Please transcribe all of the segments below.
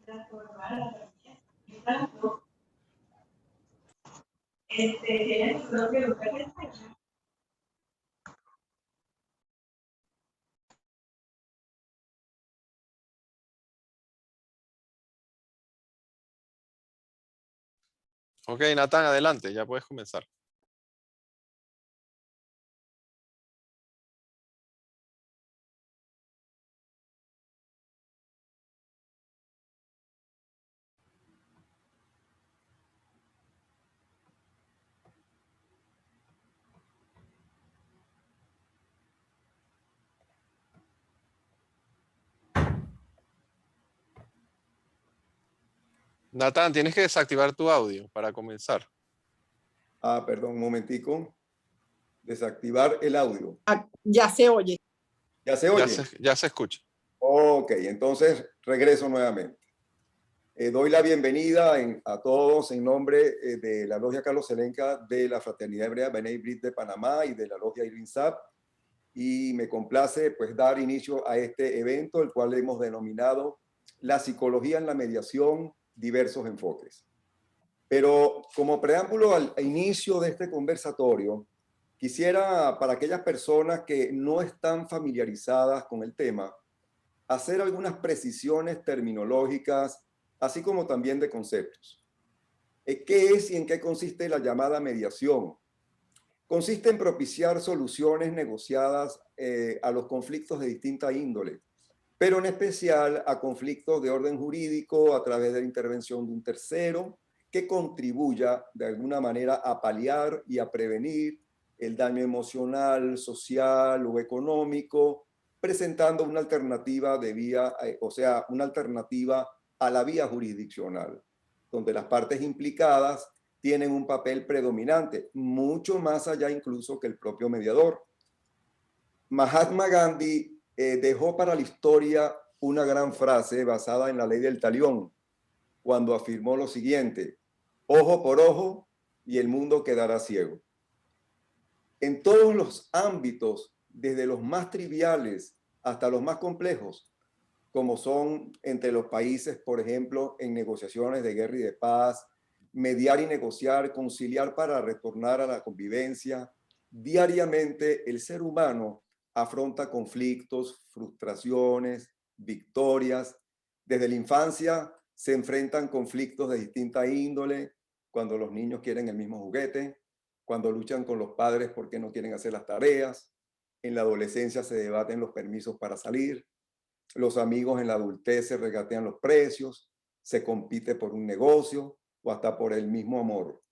Tiene su propio lugar de ensayo. Ok, Natán, adelante, ya puedes comenzar. Natán, tienes que desactivar tu audio para comenzar. Ah, perdón, un momentico. Desactivar el audio. Ya se oye. ¿Ya se oye? Ya se escucha. Ok, entonces regreso nuevamente. Doy la bienvenida a todos en nombre de la Logia Carlos Selenca, de la Fraternidad Hebrea B'nai B'rith de Panamá y de la Logia IRINSAP. Y me complace pues dar inicio a este evento, el cual hemos denominado La psicología en la mediación, diversos enfoques. Pero como preámbulo al inicio de este conversatorio, quisiera, para aquellas personas que no están familiarizadas con el tema, hacer algunas precisiones terminológicas, así como también de conceptos. ¿Qué es y en qué consiste la llamada mediación? Consiste en propiciar soluciones negociadas a los conflictos de distinta índole, pero en especial a conflictos de orden jurídico a través de la intervención de un tercero que contribuya de alguna manera a paliar y a prevenir el daño emocional, social o económico, presentando una alternativa de vía, una alternativa a la vía jurisdiccional, donde las partes implicadas tienen un papel predominante, mucho más allá incluso que el propio mediador. Mahatma Gandhi dejó para la historia una gran frase basada en la ley del talión, cuando afirmó lo siguiente: ojo por ojo y el mundo quedará ciego. En todos los ámbitos, desde los más triviales hasta los más complejos, como son entre los países, por ejemplo, en negociaciones de guerra y de paz, mediar y negociar, conciliar para retornar a la convivencia, diariamente el ser humano afronta conflictos, frustraciones, victorias. Desde la infancia se enfrentan conflictos de distinta índole, cuando los niños quieren el mismo juguete, cuando luchan con los padres porque no quieren hacer las tareas. En la adolescencia se debaten los permisos para salir. Los amigos en la adultez se regatean los precios, se compite por un negocio o hasta por el mismo amor.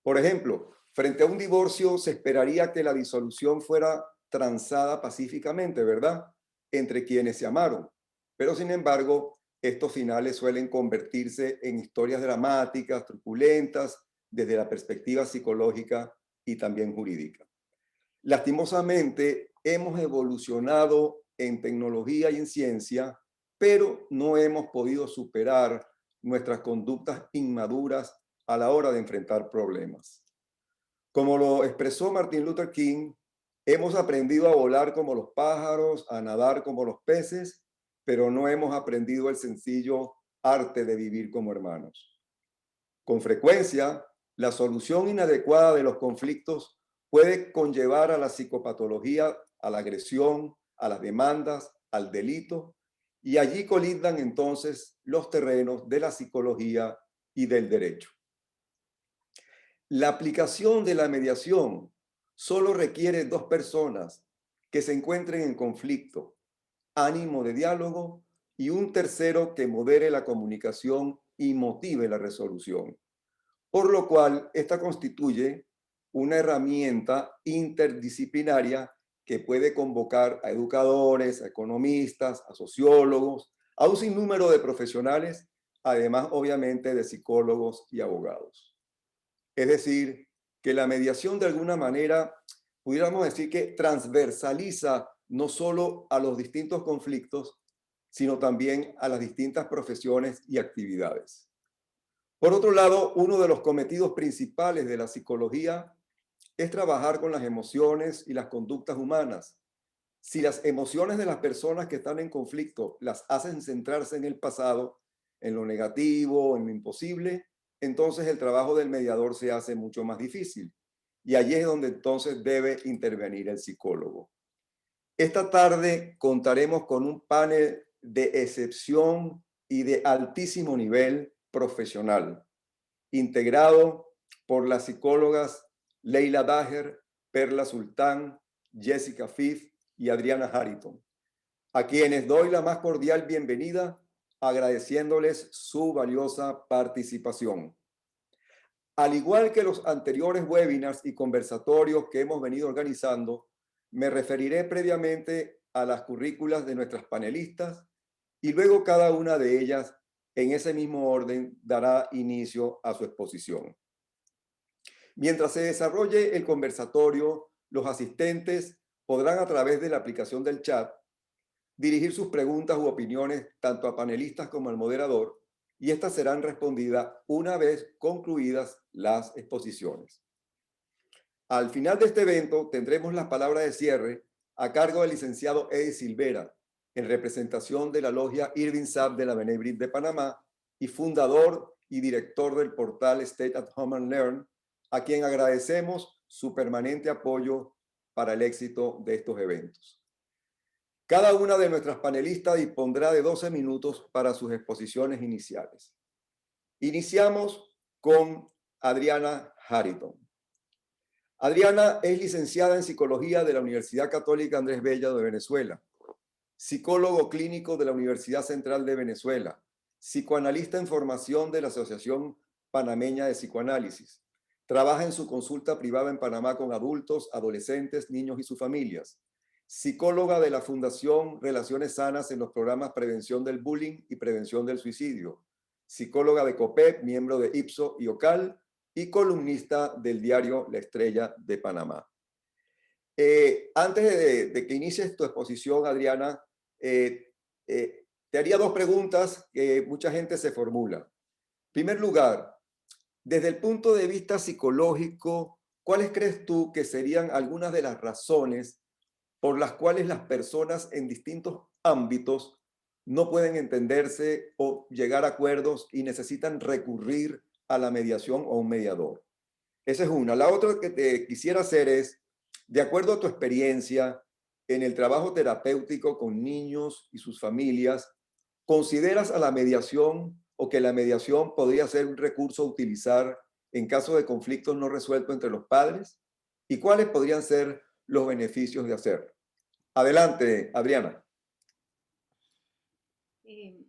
Por ejemplo, frente a un divorcio se esperaría que la disolución fuera transada pacíficamente, ¿verdad? Entre quienes se amaron. Pero sin embargo, estos finales suelen convertirse en historias dramáticas, truculentas, desde la perspectiva psicológica y también jurídica. Lastimosamente, hemos evolucionado en tecnología y en ciencia, pero no hemos podido superar nuestras conductas inmaduras a la hora de enfrentar problemas. Como lo expresó Martin Luther King, hemos aprendido a volar como los pájaros, a nadar como los peces, pero no hemos aprendido el sencillo arte de vivir como hermanos. Con frecuencia, la solución inadecuada de los conflictos puede conllevar a la psicopatología, a la agresión, a las demandas, al delito, y allí colindan entonces los terrenos de la psicología y del derecho. La aplicación de la mediación solo requiere dos personas que se encuentren en conflicto, ánimo de diálogo y un tercero que modere la comunicación y motive la resolución. Por lo cual, esta constituye una herramienta interdisciplinaria que puede convocar a educadores, a economistas, a sociólogos, a un sinnúmero de profesionales, además obviamente de psicólogos y abogados. Es decir, que la mediación de alguna manera, pudiéramos decir que transversaliza no solo a los distintos conflictos, sino también a las distintas profesiones y actividades. Por otro lado, uno de los cometidos principales de la psicología es trabajar con las emociones y las conductas humanas. Si las emociones de las personas que están en conflicto las hacen centrarse en el pasado, en lo negativo, en lo imposible, entonces el trabajo del mediador se hace mucho más difícil. Y allí es donde entonces debe intervenir el psicólogo. Esta tarde contaremos con un panel de excepción y de altísimo nivel profesional, integrado por las psicólogas Leila Daher, Perla Sultán, Jessica Fif y Adriana Harrington, a quienes doy la más cordial bienvenida, agradeciéndoles su valiosa participación. Al igual que los anteriores webinars y conversatorios que hemos venido organizando, me referiré previamente a las currículas de nuestras panelistas y luego cada una de ellas, en ese mismo orden, dará inicio a su exposición. Mientras se desarrolle el conversatorio, los asistentes podrán, a través de la aplicación del chat, dirigir sus preguntas u opiniones tanto a panelistas como al moderador, y estas serán respondidas una vez concluidas las exposiciones. Al final de este evento tendremos las palabras de cierre a cargo del licenciado Eddie Silvera, en representación de la logia Irving Sapp de la B'nai B'rith de Panamá y fundador y director del portal Stay at Home and Learn, a quien agradecemos su permanente apoyo para el éxito de estos eventos. Cada una de nuestras panelistas dispondrá de 12 minutos para sus exposiciones iniciales. Iniciamos con Adriana Harrington. Adriana es licenciada en Psicología de la Universidad Católica Andrés Bello de Venezuela, psicólogo clínico de la Universidad Central de Venezuela, psicoanalista en formación de la Asociación Panameña de Psicoanálisis. Trabaja en su consulta privada en Panamá con adultos, adolescentes, niños y sus familias. Psicóloga de la Fundación Relaciones Sanas en los programas Prevención del Bullying y Prevención del Suicidio. Psicóloga de COPEP, miembro de IPSO y OCAL, y columnista del diario La Estrella de Panamá. Antes de que inicies tu exposición, Adriana, te haría dos preguntas que mucha gente se formula. En primer lugar, desde el punto de vista psicológico, ¿cuáles crees tú que serían algunas de las razones por las cuales las personas en distintos ámbitos no pueden entenderse o llegar a acuerdos y necesitan recurrir a la mediación o un mediador? Esa es una. La otra que te quisiera hacer es, de acuerdo a tu experiencia en el trabajo terapéutico con niños y sus familias, ¿consideras a la mediación o que la mediación podría ser un recurso a utilizar en caso de conflictos no resueltos entre los padres? ¿Y cuáles podrían ser los beneficios de hacerlo? Adelante, Adriana.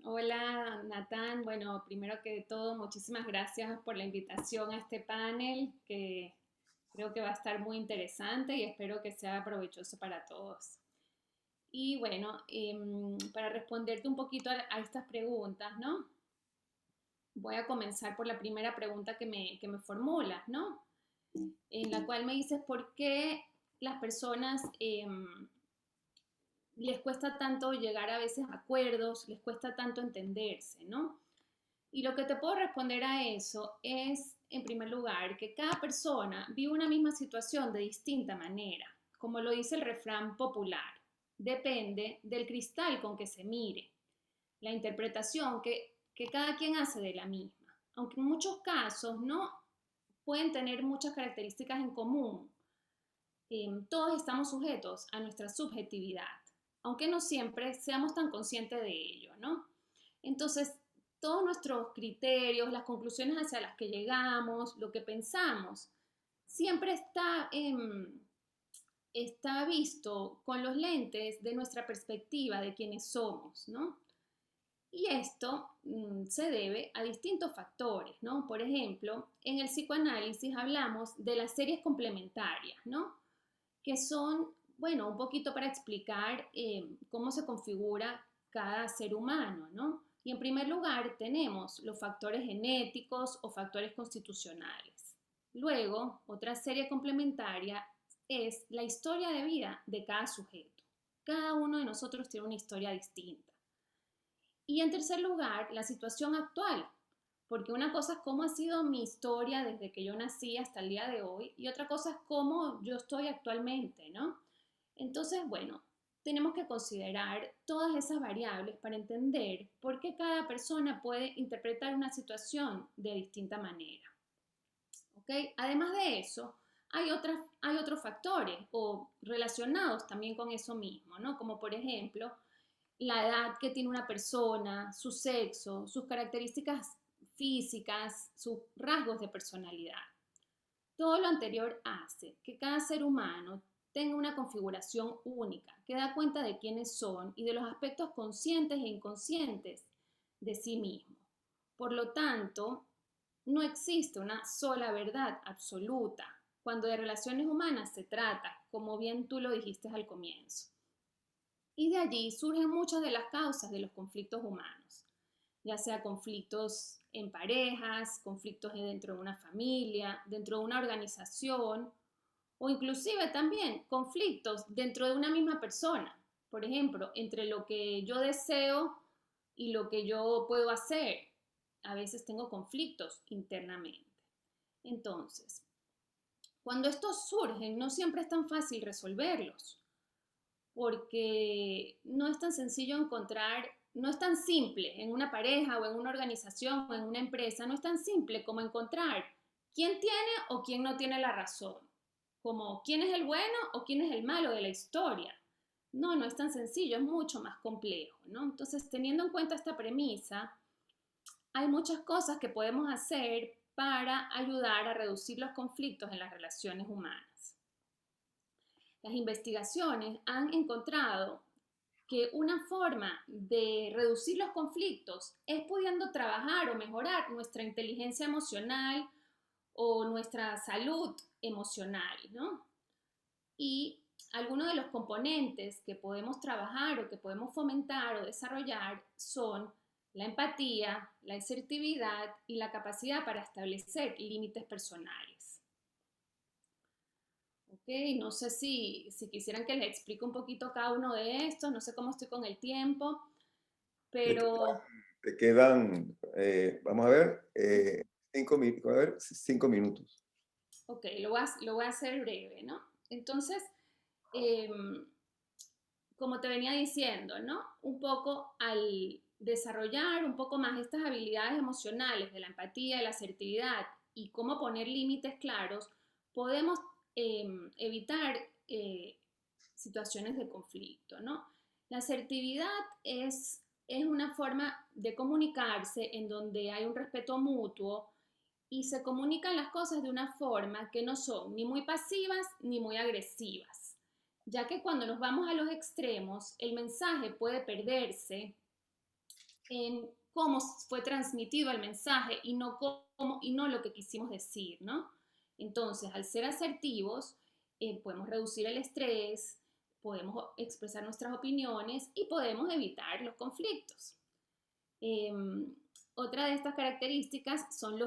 Hola, Natán. Bueno, primero que todo, muchísimas gracias por la invitación a este panel, que creo que va a estar muy interesante y espero que sea provechoso para todos. Y bueno, para responderte un poquito a estas preguntas, ¿no? Voy a comenzar por la primera pregunta que me formulas, ¿no? En la cual me dices por qué las personas les cuesta tanto llegar a veces a acuerdos, les cuesta tanto entenderse, ¿no? Y lo que te puedo responder a eso es, en primer lugar, que cada persona vive una misma situación de distinta manera, como lo dice el refrán popular. Depende del cristal con que se mire, la interpretación que cada quien hace de la misma. Aunque en muchos casos no pueden tener muchas características en común, todos estamos sujetos a nuestra subjetividad, aunque no siempre seamos tan conscientes de ello, ¿no? Entonces, todos nuestros criterios, las conclusiones hacia las que llegamos, lo que pensamos, siempre está visto con los lentes de nuestra perspectiva de quiénes somos, ¿no? Y esto se debe a distintos factores, ¿no? Por ejemplo, en el psicoanálisis hablamos de las series complementarias, ¿no? Que son, bueno, un poquito para explicar cómo se configura cada ser humano, ¿no? Y en primer lugar tenemos los factores genéticos o factores constitucionales. Luego, otra serie complementaria es la historia de vida de cada sujeto. Cada uno de nosotros tiene una historia distinta. Y en tercer lugar, la situación actual, porque una cosa es cómo ha sido mi historia desde que yo nací hasta el día de hoy y otra cosa es cómo yo estoy actualmente, ¿no? Entonces, bueno, tenemos que considerar todas esas variables para entender por qué cada persona puede interpretar una situación de distinta manera. ¿Okay? Además de eso, hay otros factores o relacionados también con eso mismo, ¿no? Como por ejemplo, la edad que tiene una persona, su sexo, sus características físicas, sus rasgos de personalidad. Todo lo anterior hace que cada ser humano tenga una configuración única, que da cuenta de quiénes son y de los aspectos conscientes e inconscientes de sí mismo. Por lo tanto, no existe una sola verdad absoluta cuando de relaciones humanas se trata, como bien tú lo dijiste al comienzo. Y de allí surgen muchas de las causas de los conflictos humanos, ya sea conflictos en parejas, conflictos dentro de una familia, dentro de una organización, o inclusive también conflictos dentro de una misma persona. Por ejemplo, entre lo que yo deseo y lo que yo puedo hacer. A veces tengo conflictos internamente. Entonces, cuando estos surgen, no siempre es tan fácil resolverlos, porque no es tan sencillo encontrar, no es tan simple en una pareja o en una organización o en una empresa, no es tan simple como encontrar quién tiene o quién no tiene la razón, como quién es el bueno o quién es el malo de la historia. No, no es tan sencillo, es mucho más complejo, ¿no? Entonces, teniendo en cuenta esta premisa, hay muchas cosas que podemos hacer para ayudar a reducir los conflictos en las relaciones humanas. Las investigaciones han encontrado que una forma de reducir los conflictos es pudiendo trabajar o mejorar nuestra inteligencia emocional o nuestra salud emocional, ¿no? Y algunos de los componentes que podemos trabajar o que podemos fomentar o desarrollar son la empatía, la asertividad y la capacidad para establecer límites personales. Ok, no sé si quisieran que les explique un poquito cada uno de estos, no sé cómo estoy con el tiempo, pero... Te quedan, vamos a ver, 5 minutos. Ok, lo voy a hacer breve, ¿no? Entonces, como te venía diciendo, ¿no? Un poco al desarrollar un poco más estas habilidades emocionales de la empatía, de la asertividad y cómo poner límites claros, podemos evitar situaciones de conflicto, ¿no? La asertividad es una forma de comunicarse en donde hay un respeto mutuo y se comunican las cosas de una forma que no son ni muy pasivas ni muy agresivas, ya que cuando nos vamos a los extremos, el mensaje puede perderse en cómo fue transmitido el mensaje y no lo que quisimos decir, ¿no? Entonces, al ser asertivos, podemos reducir el estrés, podemos expresar nuestras opiniones y podemos evitar los conflictos. Otra de estas características son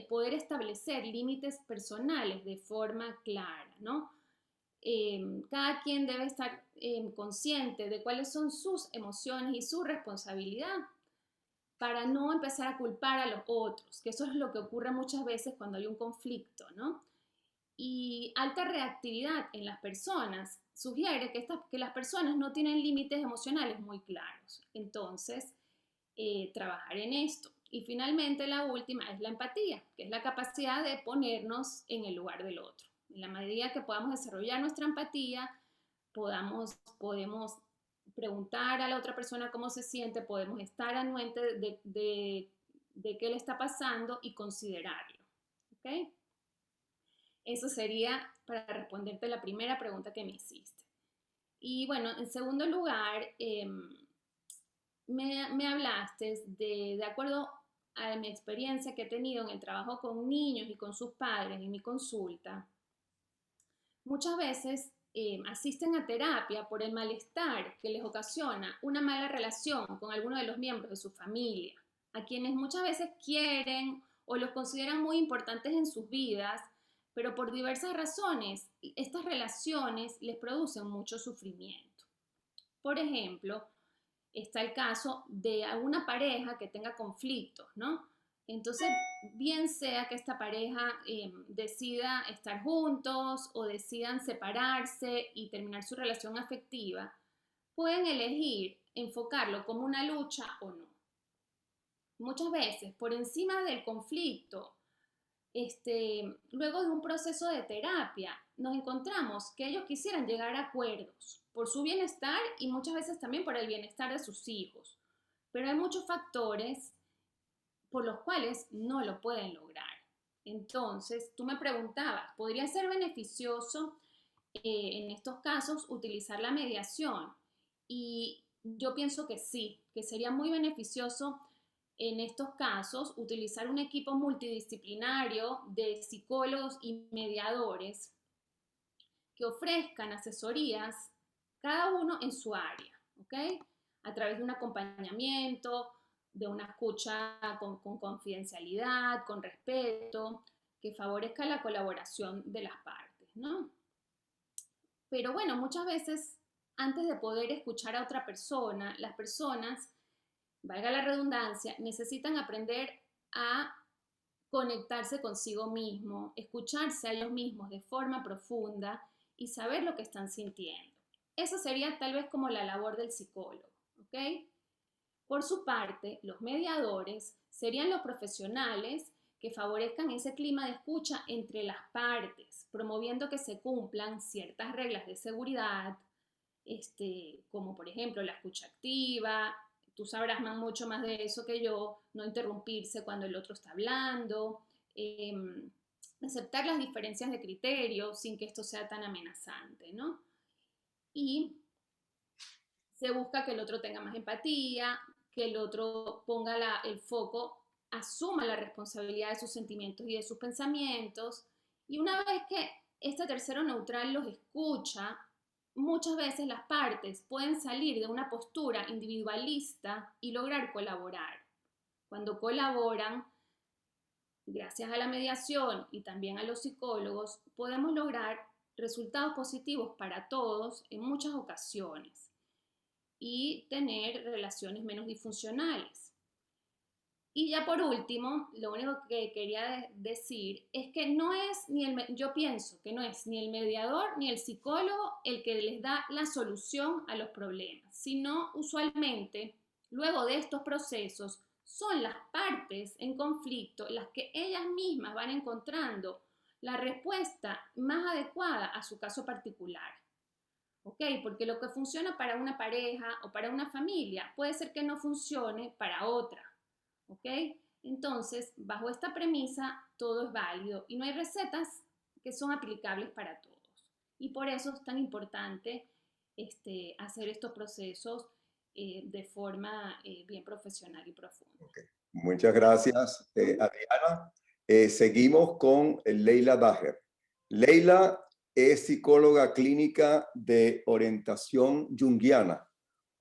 poder establecer límites personales de forma clara, ¿no? Cada quien debe estar consciente de cuáles son sus emociones y su responsabilidad para no empezar a culpar a los otros, que eso es lo que ocurre muchas veces cuando hay un conflicto, ¿no? Y alta reactividad en las personas sugiere que las personas no tienen límites emocionales muy claros. Entonces, trabajar en esto. Y finalmente la última es la empatía, que es la capacidad de ponernos en el lugar del otro. En la medida que podamos desarrollar nuestra empatía, podemos preguntar a la otra persona cómo se siente, podemos estar anuente de qué le está pasando y considerarlo. ¿Ok? Eso sería para responderte la primera pregunta que me hiciste. Y bueno, en segundo lugar, me hablaste de acuerdo a mi experiencia que he tenido en el trabajo con niños y con sus padres en mi consulta, muchas veces asisten a terapia por el malestar que les ocasiona una mala relación con alguno de los miembros de su familia, a quienes muchas veces quieren o los consideran muy importantes en sus vidas, pero por diversas razones estas relaciones les producen mucho sufrimiento. Por ejemplo, está el caso de alguna pareja que tenga conflictos, ¿no? Entonces, bien sea que esta pareja decida estar juntos o decidan separarse y terminar su relación afectiva, pueden elegir enfocarlo como una lucha o no. Muchas veces, por encima del conflicto, luego de un proceso de terapia, nos encontramos que ellos quisieran llegar a acuerdos por su bienestar y muchas veces también por el bienestar de sus hijos. Pero hay muchos factores por los cuales no lo pueden lograr. Entonces, tú me preguntabas, ¿podría ser beneficioso en estos casos utilizar la mediación? Y yo pienso que sí, que sería muy beneficioso en estos casos utilizar un equipo multidisciplinario de psicólogos y mediadores que ofrezcan asesorías, cada uno en su área, ¿ok? A través de un acompañamiento, de una escucha con confidencialidad, con respeto, que favorezca la colaboración de las partes, ¿no? Pero bueno, muchas veces, antes de poder escuchar a otra persona, las personas, valga la redundancia, necesitan aprender a conectarse consigo mismo, escucharse a ellos mismos de forma profunda y saber lo que están sintiendo. Eso sería tal vez como la labor del psicólogo, ¿ok? Por su parte, los mediadores serían los profesionales que favorezcan ese clima de escucha entre las partes, promoviendo que se cumplan ciertas reglas de seguridad, como por ejemplo la escucha activa. Tú sabrás mucho más de eso que yo, no interrumpirse cuando el otro está hablando, aceptar las diferencias de criterio sin que esto sea tan amenazante, ¿no? Y se busca que el otro tenga más empatía, que el otro ponga el foco, asuma la responsabilidad de sus sentimientos y de sus pensamientos. Y una vez que este tercero neutral los escucha, muchas veces las partes pueden salir de una postura individualista y lograr colaborar. Cuando colaboran, gracias a la mediación y también a los psicólogos, podemos lograr resultados positivos para todos en muchas ocasiones y tener relaciones menos disfuncionales. Y ya por último, lo único que quería decir es que no es yo pienso que no es ni el mediador ni el psicólogo el que les da la solución a los problemas, sino usualmente, luego de estos procesos, son las partes en conflicto las que ellas mismas van encontrando la respuesta más adecuada a su caso particular. ¿Ok? Porque lo que funciona para una pareja o para una familia puede ser que no funcione para otra. ¿Ok? Entonces, bajo esta premisa, todo es válido y no hay recetas que son aplicables para todos. Y por eso es tan importante hacer estos procesos de forma bien profesional y profunda. Okay. Muchas gracias, Adriana. Seguimos con Leila Daher. Leila es psicóloga clínica de orientación junguiana,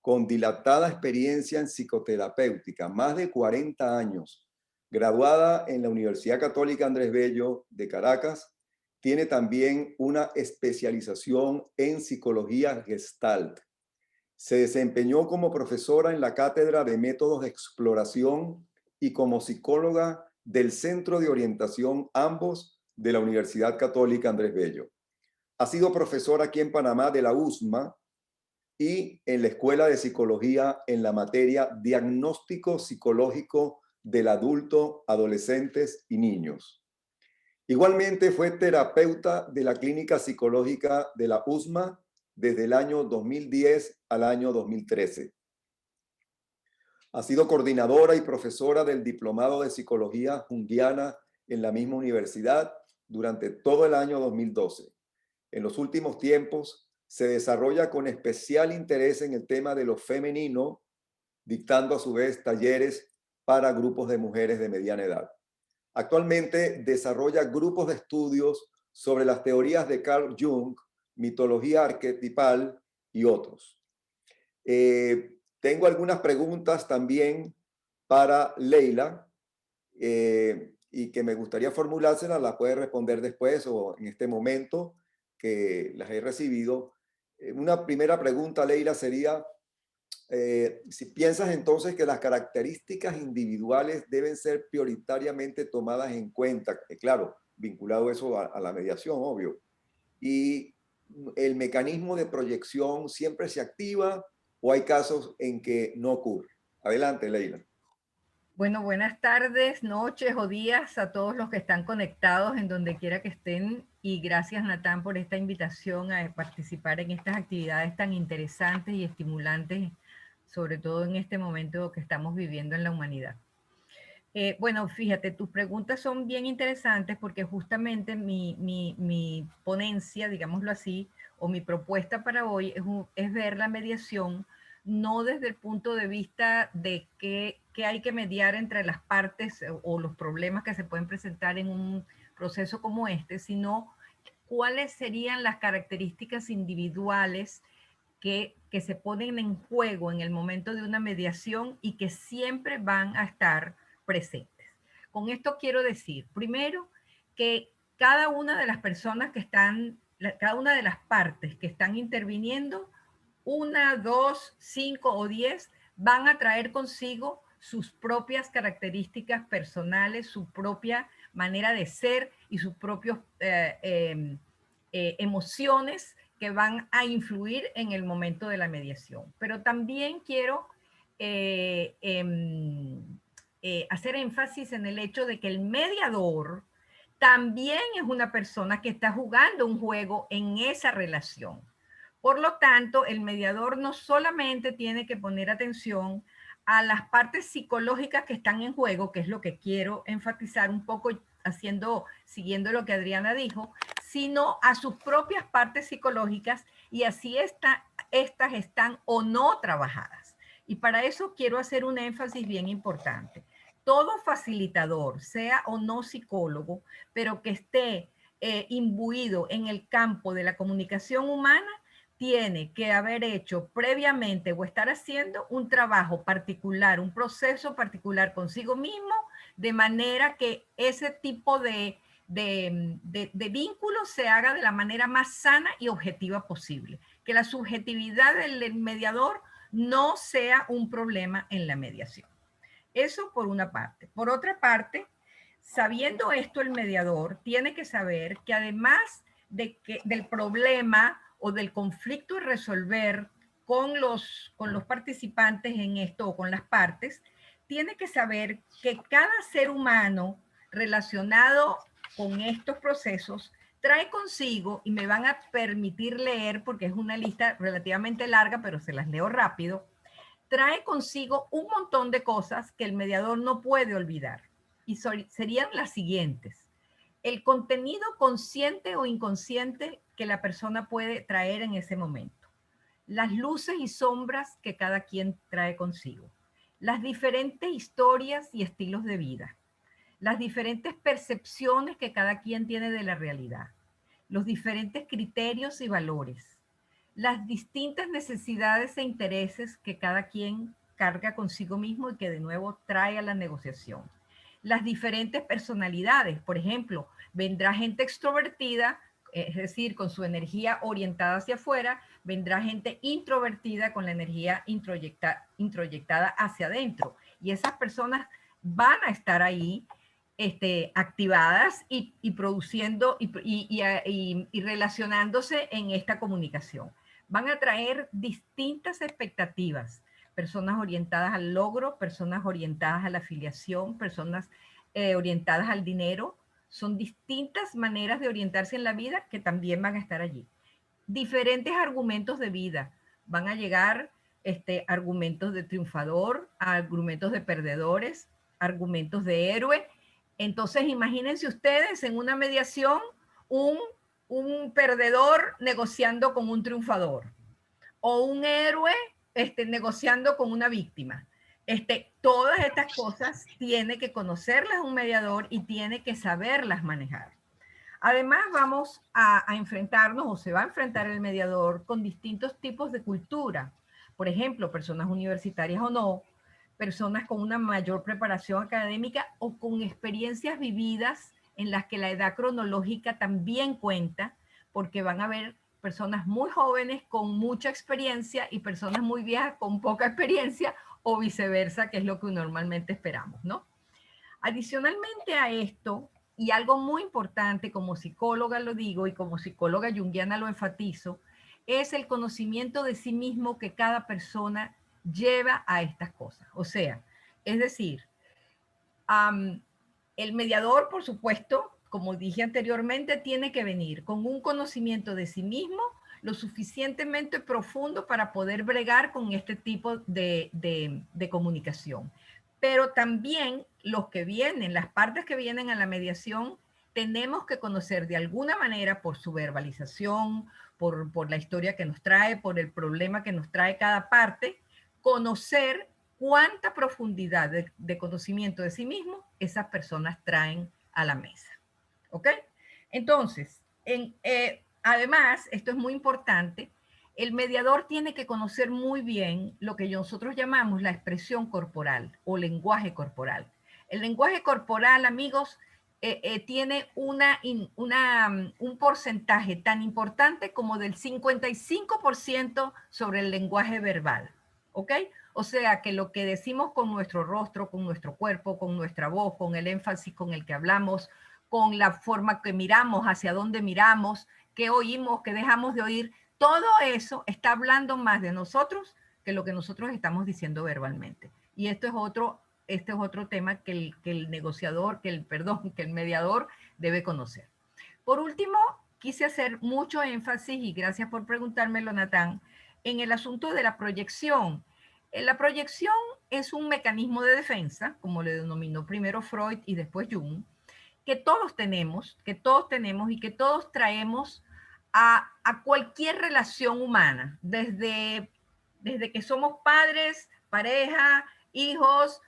con dilatada experiencia en psicoterapéutica, más de 40 años, graduada en la Universidad Católica Andrés Bello de Caracas. Tiene también una especialización en psicología gestalt. Se desempeñó como profesora en la Cátedra de Métodos de Exploración y como psicóloga del Centro de Orientación, ambos de la Universidad Católica Andrés Bello. Ha sido profesora aquí en Panamá de la USMA y en la Escuela de Psicología en la materia Diagnóstico Psicológico del Adulto, Adolescentes y Niños. Igualmente fue terapeuta de la Clínica Psicológica de la USMA desde el año 2010 al año 2013. Ha sido coordinadora y profesora del Diplomado de Psicología Junguiana en la misma universidad durante todo el año 2012. En los últimos tiempos se desarrolla con especial interés en el tema de lo femenino, dictando a su vez talleres para grupos de mujeres de mediana edad. Actualmente desarrolla grupos de estudios sobre las teorías de Carl Jung, mitología arquetipal y otros. Tengo algunas preguntas también para Leila y que me gustaría formulárselas, las puede responder después o en este momento que las he recibido. Una primera pregunta, Leila, sería si piensas entonces que las características individuales deben ser prioritariamente tomadas en cuenta, claro, vinculado eso a la mediación, obvio, y el mecanismo de proyección siempre se activa o hay casos en que no ocurre? Adelante, Leila. Bueno, buenas tardes, noches o días a todos los que están conectados en donde quiera que estén. Y gracias, Natán, por esta invitación a participar en estas actividades tan interesantes y estimulantes, sobre todo en este momento que estamos viviendo en la humanidad. Bueno, fíjate, tus preguntas son bien interesantes porque justamente mi ponencia, digámoslo así, o mi propuesta para hoy es ver la mediación no desde el punto de vista de qué hay que mediar entre las partes o los problemas que se pueden presentar en un proceso como este, sino cuáles serían las características individuales que se ponen en juego en el momento de una mediación y que siempre van a estar presentes. Con esto quiero decir, primero, que cada una de las personas que están, cada una de las partes que están interviniendo, 1, 2, 5 o 10, van a traer consigo sus propias características personales, su propia manera de ser y sus propias emociones que van a influir en el momento de la mediación. Pero también quiero hacer énfasis en el hecho de que el mediador también es una persona que está jugando un juego en esa relación. Por lo tanto, el mediador no solamente tiene que poner atención a las partes psicológicas que están en juego, que es lo que quiero enfatizar un poco siguiendo lo que Adriana dijo, sino a sus propias partes psicológicas y así estas están o no trabajadas. Y para eso quiero hacer un énfasis bien importante. Todo facilitador, sea o no psicólogo, pero que esté imbuido en el campo de la comunicación humana, tiene que haber hecho previamente o estar haciendo un trabajo particular, un proceso particular consigo mismo, de manera que ese tipo de vínculo se haga de la manera más sana y objetiva posible. Que la subjetividad del mediador no sea un problema en la mediación. Eso por una parte. Por otra parte, sabiendo esto, el mediador tiene que saber que además del problema o del conflicto a resolver con los participantes en esto o con las partes, tiene que saber que cada ser humano relacionado con estos procesos trae consigo, y me van a permitir leer porque es una lista relativamente larga, pero se las leo rápido, trae consigo un montón de cosas que el mediador no puede olvidar. Y serían las siguientes: el contenido consciente o inconsciente que la persona puede traer en ese momento, las luces y sombras que cada quien trae consigo, las diferentes historias y estilos de vida, las diferentes percepciones que cada quien tiene de la realidad, los diferentes criterios y valores, las distintas necesidades e intereses que cada quien carga consigo mismo y que de nuevo trae a la negociación, las diferentes personalidades. Por ejemplo, vendrá gente extrovertida, es decir, con su energía orientada hacia afuera, vendrá gente introvertida con la energía introyectada hacia adentro. Y esas personas van a estar ahí activadas y produciendo y relacionándose en esta comunicación. Van a traer distintas expectativas, personas orientadas al logro, personas orientadas a la afiliación, personas orientadas al dinero. Son distintas maneras de orientarse en la vida que también van a estar allí. Diferentes argumentos de vida. Van a llegar argumentos de triunfador, argumentos de perdedores, argumentos de héroe. Entonces, imagínense ustedes en una mediación un perdedor negociando con un triunfador o un héroe negociando con una víctima. Todas estas cosas tiene que conocerlas un mediador y tiene que saberlas manejar. Además, vamos a enfrentarnos, o se va a enfrentar el mediador, con distintos tipos de cultura. Por ejemplo, personas universitarias o no, personas con una mayor preparación académica o con experiencias vividas en las que la edad cronológica también cuenta, porque van a haber personas muy jóvenes con mucha experiencia y personas muy viejas con poca experiencia, o viceversa, que es lo que normalmente esperamos, ¿no? Adicionalmente a esto, y algo muy importante, como psicóloga lo digo y como psicóloga junguiana lo enfatizo, es el conocimiento de sí mismo que cada persona lleva a estas cosas. O sea, es decir, el mediador, por supuesto, como dije anteriormente, tiene que venir con un conocimiento de sí mismo lo suficientemente profundo para poder bregar con este tipo de comunicación. Pero también los que vienen, las partes que vienen a la mediación, tenemos que conocer de alguna manera por su verbalización, por la historia que nos trae, por el problema que nos trae cada parte, conocer cuánta profundidad de conocimiento de sí mismo esas personas traen a la mesa. ¿Ok? Entonces, además, esto es muy importante, el mediador tiene que conocer muy bien lo que nosotros llamamos la expresión corporal o lenguaje corporal. El lenguaje corporal, amigos, tiene un porcentaje tan importante como del 55% sobre el lenguaje verbal. ¿Ok? O sea, que lo que decimos con nuestro rostro, con nuestro cuerpo, con nuestra voz, con el énfasis con el que hablamos, con la forma que miramos, hacia dónde miramos, qué oímos, qué dejamos de oír, todo eso está hablando más de nosotros que lo que nosotros estamos diciendo verbalmente. Y este es otro tema que el negociador, que el mediador debe conocer. Por último, quise hacer mucho énfasis, y gracias por preguntármelo, Natán, en el asunto de la proyección. La proyección es un mecanismo de defensa, como le denominó primero Freud y después Jung, que todos tenemos y que todos traemos a cualquier relación humana, desde que somos padres, pareja, hijos,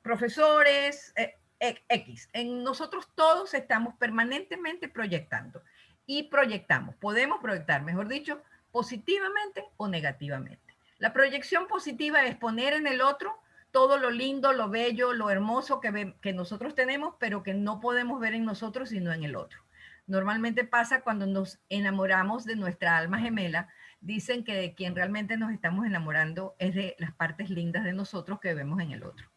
profesores, X. En nosotros todos estamos permanentemente proyectando y proyectamos. Podemos proyectar, mejor dicho, positivamente o negativamente. La proyección positiva es poner en el otro todo lo lindo, lo bello, lo hermoso que nosotros tenemos, pero que no podemos ver en nosotros, sino en el otro. Normalmente pasa cuando nos enamoramos de nuestra alma gemela. Dicen que de quien realmente nos estamos enamorando es de las partes lindas de nosotros que vemos en el otro.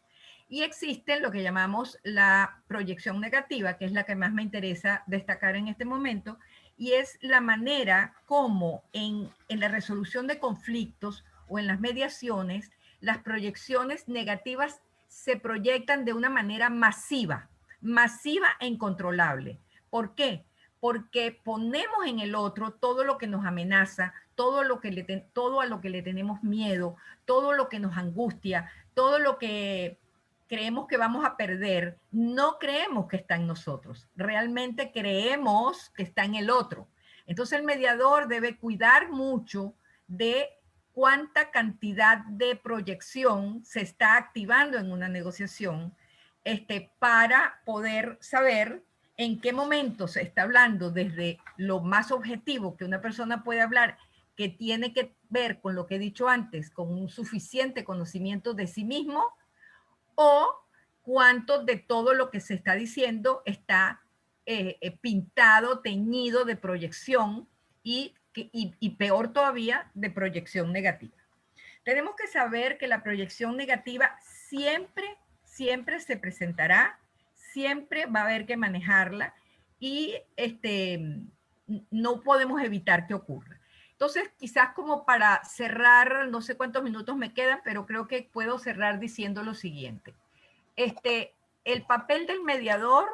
Y existe lo que llamamos la proyección negativa, que es la que más me interesa destacar en este momento, y es la manera como en la resolución de conflictos o en las mediaciones, las proyecciones negativas se proyectan de una manera masiva e incontrolable. ¿Por qué? Porque ponemos en el otro todo lo que nos amenaza, todo a lo que le tenemos miedo, todo lo que nos angustia, todo lo que creemos que vamos a perder. No creemos que está en nosotros, realmente creemos que está en el otro. Entonces el mediador debe cuidar mucho de cuánta cantidad de proyección se está activando en una negociación, para poder saber en qué momento se está hablando desde lo más objetivo que una persona puede hablar, que tiene que ver con lo que he dicho antes, con un suficiente conocimiento de sí mismo, o cuánto de todo lo que se está diciendo está pintado, teñido de proyección y peor todavía, de proyección negativa. Tenemos que saber que la proyección negativa siempre se presentará, siempre va a haber que manejarla y no podemos evitar que ocurra. Entonces, quizás como para cerrar, no sé cuántos minutos me quedan, pero creo que puedo cerrar diciendo lo siguiente. El papel del mediador,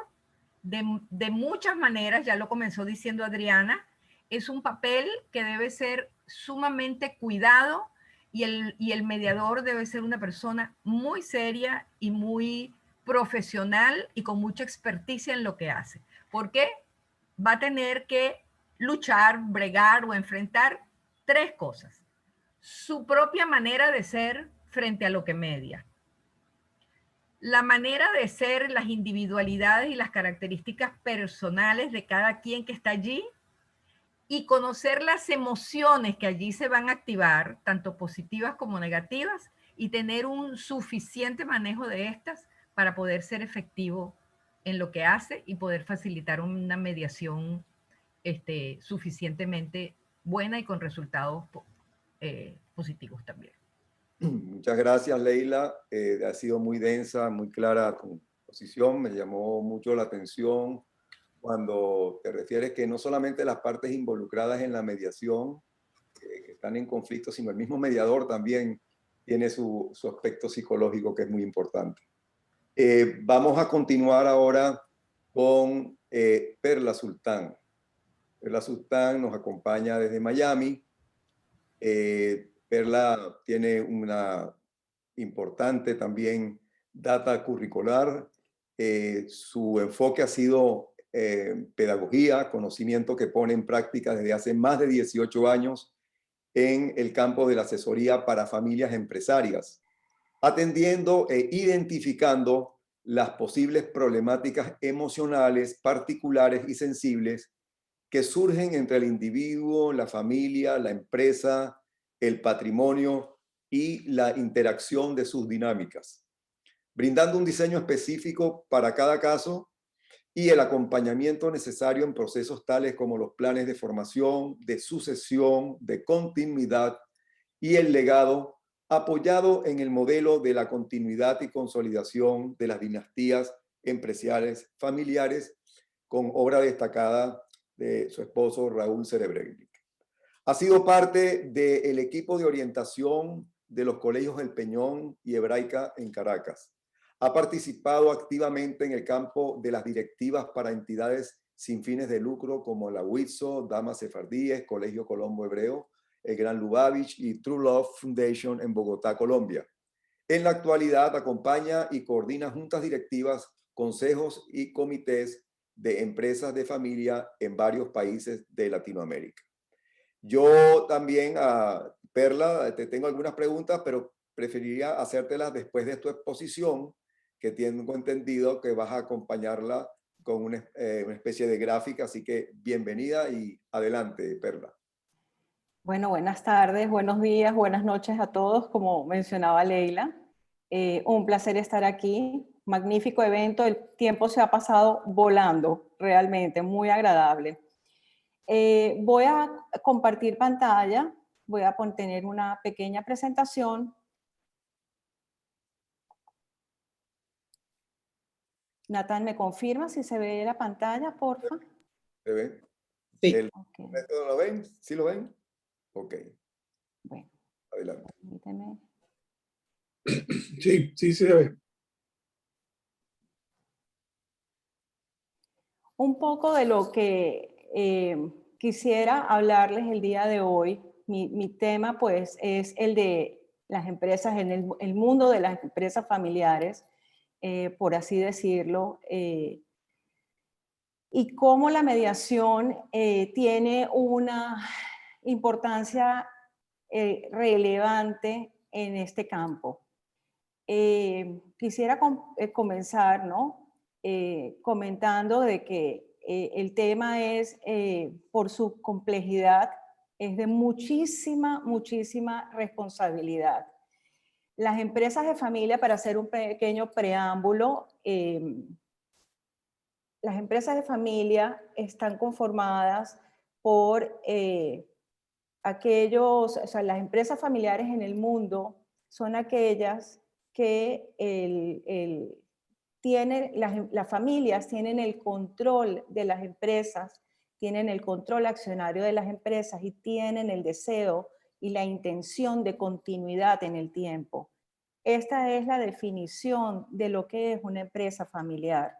de muchas maneras, ya lo comenzó diciendo Adriana, es un papel que debe ser sumamente cuidado y el mediador debe ser una persona muy seria y muy profesional y con mucha experticia en lo que hace. ¿Por qué? Va a tener que luchar, bregar o enfrentar tres cosas. Su propia manera de ser frente a lo que media. La manera de ser, las individualidades y las características personales de cada quien que está allí, y conocer las emociones que allí se van a activar, tanto positivas como negativas, y tener un suficiente manejo de estas para poder ser efectivo en lo que hace y poder facilitar una mediación suficientemente buena y con resultados positivos también. Muchas gracias, Leila. Ha sido muy densa, muy clara tu posición. Me llamó mucho la atención cuando te refieres que no solamente las partes involucradas en la mediación que están en conflicto, sino el mismo mediador también tiene su aspecto psicológico que es muy importante. Vamos a continuar ahora con Perla Sultán. Perla Sultán nos acompaña desde Miami. Perla tiene una importante también data curricular. Su enfoque ha sido pedagogía, conocimiento que pone en práctica desde hace más de 18 años en el campo de la asesoría para familias empresarias, atendiendo e identificando las posibles problemáticas emocionales particulares y sensibles que surgen entre el individuo, la familia, la empresa, el patrimonio y la interacción de sus dinámicas, brindando un diseño específico para cada caso y el acompañamiento necesario en procesos tales como los planes de formación, de sucesión, de continuidad y el legado, apoyado en el modelo de la continuidad y consolidación de las dinastías empresariales familiares, con obra destacada de su esposo Raúl Cerebrenik. Ha sido parte del equipo de orientación de los colegios El Peñón y Hebraica en Caracas. Ha participado activamente en el campo de las directivas para entidades sin fines de lucro como la WITSO, Damas Sefardíes, Colegio Colombo Hebreo, el Gran Lubavitch y True Love Foundation en Bogotá, Colombia. En la actualidad acompaña y coordina juntas directivas, consejos y comités de empresas de familia en varios países de Latinoamérica. Yo también, Perla, te tengo algunas preguntas, pero preferiría hacértelas después de tu exposición, que tengo entendido que vas a acompañarla con una especie de gráfica, así que bienvenida y adelante, Perla. Bueno, buenas tardes, buenos días, buenas noches a todos, como mencionaba Leila. Un placer estar aquí, magnífico evento, el tiempo se ha pasado volando, realmente, muy agradable. Voy a compartir pantalla, voy a tener una pequeña presentación. Nathan, ¿me confirma si se ve la pantalla, porfa? ¿Se ve? Sí. Okay. ¿Lo ven? ¿Sí lo ven? Ok. Bueno, adelante. Permíteme. Sí, sí se ve. Un poco de lo que quisiera hablarles el día de hoy. Mi tema pues es el de las empresas, en el mundo de las empresas familiares, por así decirlo, y cómo la mediación tiene una importancia relevante en este campo. Quisiera comenzar, ¿no? Comentando de que el tema es, por su complejidad, es de muchísima responsabilidad. Las empresas de familia, para hacer un pequeño preámbulo, las empresas de familia están conformadas por aquellos, o sea, las empresas familiares en el mundo son aquellas que las familias tienen el control de las empresas, tienen el control accionario de las empresas y tienen el deseo y la intención de continuidad en el tiempo. Esta es la definición de lo que es una empresa familiar.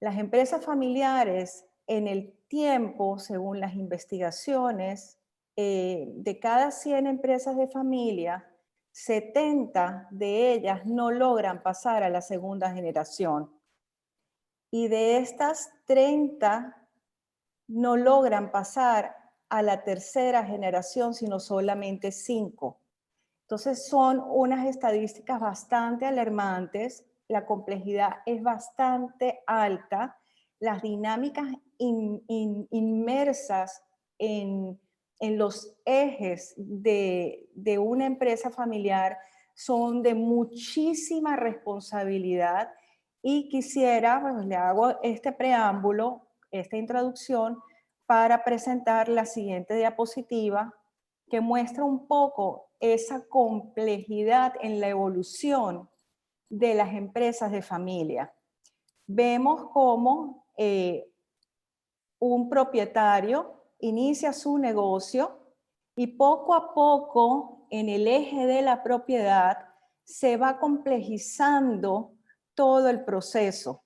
Las empresas familiares en el tiempo, según las investigaciones, de cada 100 empresas de familia, 70 de ellas no logran pasar a la segunda generación. Y de estas 30 no logran pasar a la tercera generación, sino solamente 5. Entonces son unas estadísticas bastante alarmantes, la complejidad es bastante alta, las dinámicas inmersas en los ejes de una empresa familiar son de muchísima responsabilidad y quisiera, pues, le hago este preámbulo, esta introducción para presentar la siguiente diapositiva que muestra un poco esa complejidad en la evolución de las empresas de familia. Vemos cómo un propietario inicia su negocio y poco a poco en el eje de la propiedad se va complejizando todo el proceso,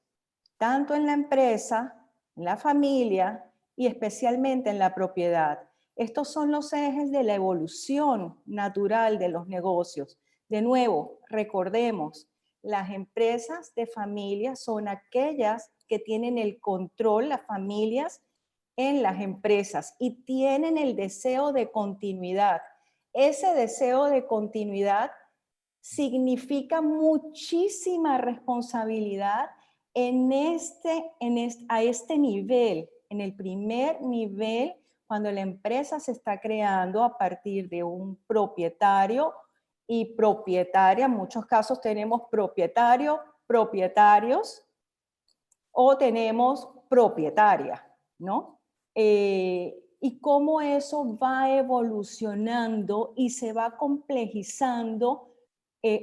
tanto en la empresa, en la familia y especialmente en la propiedad. Estos son los ejes de la evolución natural de los negocios. De nuevo, recordemos, las empresas de familia son aquellas que tienen el control, las familias en las empresas y tienen el deseo de continuidad. Ese deseo de continuidad significa muchísima responsabilidad a este nivel, en el primer nivel, cuando la empresa se está creando a partir de un propietario y propietaria. En muchos casos tenemos propietario, propietarios o tenemos propietaria, ¿no? Y cómo eso va evolucionando y se va complejizando.